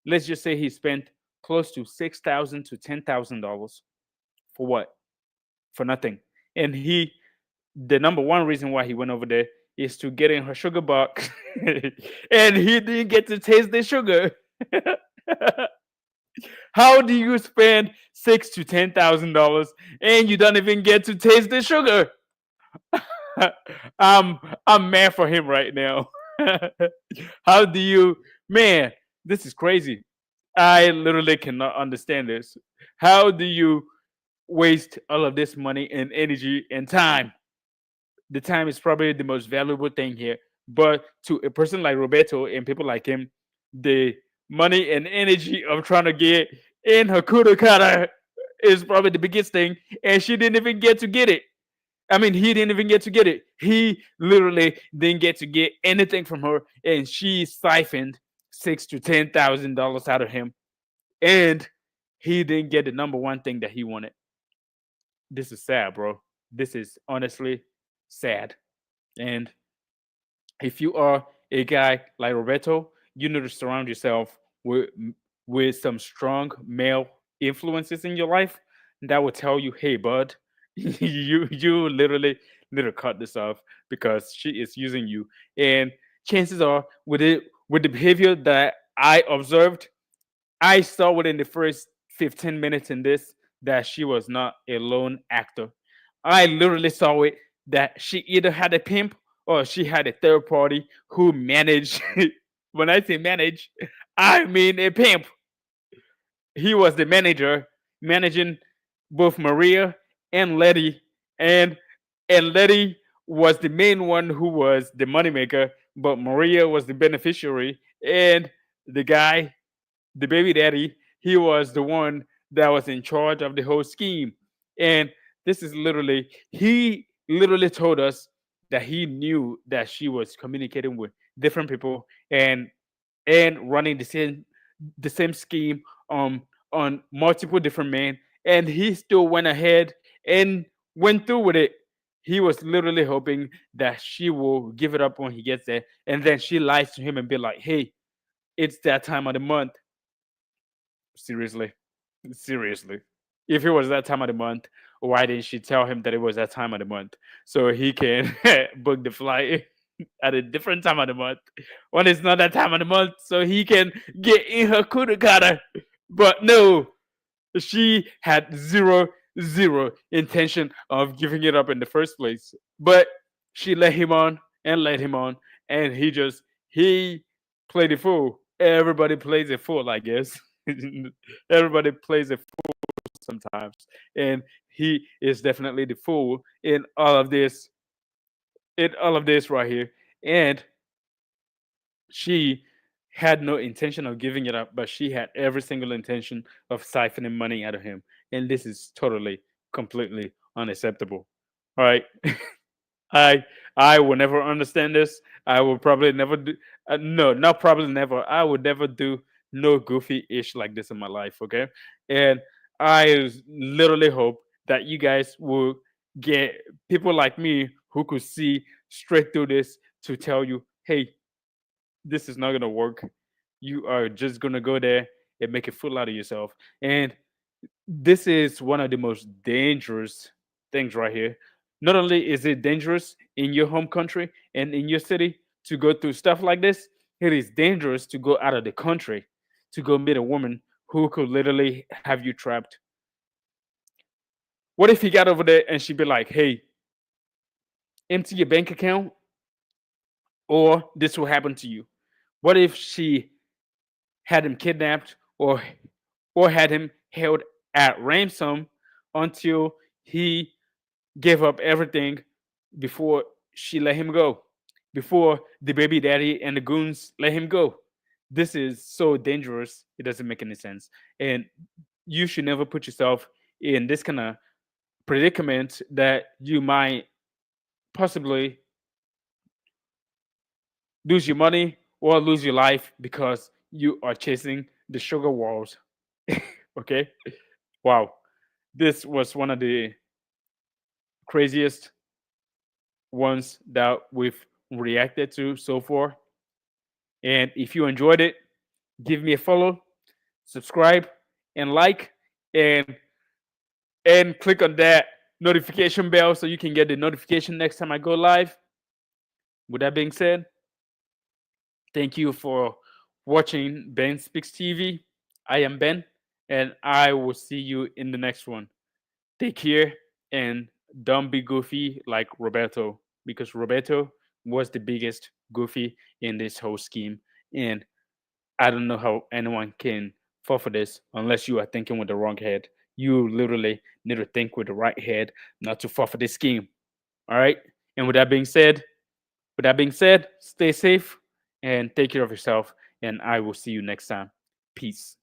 let's just say he spent close to $6,000 to $10,000 for what? For nothing. And the number one reason why he went over there is to get in her sugar box, and he didn't get to taste the sugar. How do you spend $6,000 to $10,000 and you don't even get to taste the sugar? I'm mad for him right now. How do you, man? This is crazy. I literally cannot understand this. How do you waste all of this money and energy and time? The time is probably the most valuable thing here. But to a person like Roberto and people like him, the money and energy of trying to get in her kata is probably the biggest thing. And she didn't even get to get it. I mean, he didn't even get to get it. He literally didn't get to get anything from her, and she siphoned $6,000 to $10,000 out of him, and he didn't get the number one thing that he wanted. This is sad, bro. This is honestly sad. And if you are a guy like Roberto, you need to surround yourself with some strong male influences in your life that will tell you, "Hey, bud, you literally need to cut this off because she is using you." And chances are, with the behavior that I observed, I saw within the first 15 minutes in this that she was not a lone actor. I literally saw it that she either had a pimp or she had a third party who managed. When I say manage, I mean a pimp. He was the manager managing both Maria and Letty, and Letty was the main one who was the moneymaker, but Maria was the beneficiary, and the guy the baby daddy, he was the one that was in charge of the whole scheme. And this is literally, he literally told us that he knew that she was communicating with different people and running the same scheme on multiple different men, and he still went ahead and went through with it. He was literally hoping that she will give it up when he gets there, and then she lies to him and be like, "Hey, it's that time of the month." Seriously, seriously. If it was that time of the month, why didn't she tell him that it was that time of the month so he can book the flight at a different time of the month when it's not that time of the month so he can get in her kudakata? But no, she had zero intention of giving it up in the first place. But she let him on and let him on, and he played a fool. Everybody plays a fool, I guess. Everybody plays a fool sometimes, and he is definitely the fool in all of this. In all of this right here, and she had no intention of giving it up, but she had every single intention of siphoning money out of him. And this is totally, completely unacceptable. All right. I I will never understand this. I will probably never do no, not probably never. I would never do no goofy ish like this in my life, okay? And literally hope that you guys will get people like me who could see straight through this to tell you, hey, this is not gonna work. You are just gonna go there and make a fool out of yourself. And this is one of the most dangerous things right here. Not only is it dangerous in your home country and in your city to go through stuff like this, it is dangerous to go out of the country to go meet a woman who could literally have you trapped. What if he got over there and she'd be like, hey, empty your bank account or this will happen to you? What if she had him kidnapped or had him held at ransom until he gave up everything before she let him go, before the baby daddy and the goons let him go? This is so dangerous. It doesn't make any sense. And you should never put yourself in this kind of predicament that you might possibly lose your money or lose your life because you are chasing the sugar walls. Okay? Wow. This was one of the craziest ones that we've reacted to so far. And if you enjoyed it, give me a follow, subscribe, and like, and click on that notification bell so you can get the notification next time I go live. With that being said, thank you for watching Ben Speaks TV. I am Ben, and I will see you in the next one. Take care and don't be goofy like Roberto, because Roberto was the biggest goofy in this whole scheme. And I don't know how anyone can fall for this unless you are thinking with the wrong head. You literally need to think with the right head not to fall for this scheme. All right. And with that being said, stay safe and take care of yourself. And I will see you next time. Peace.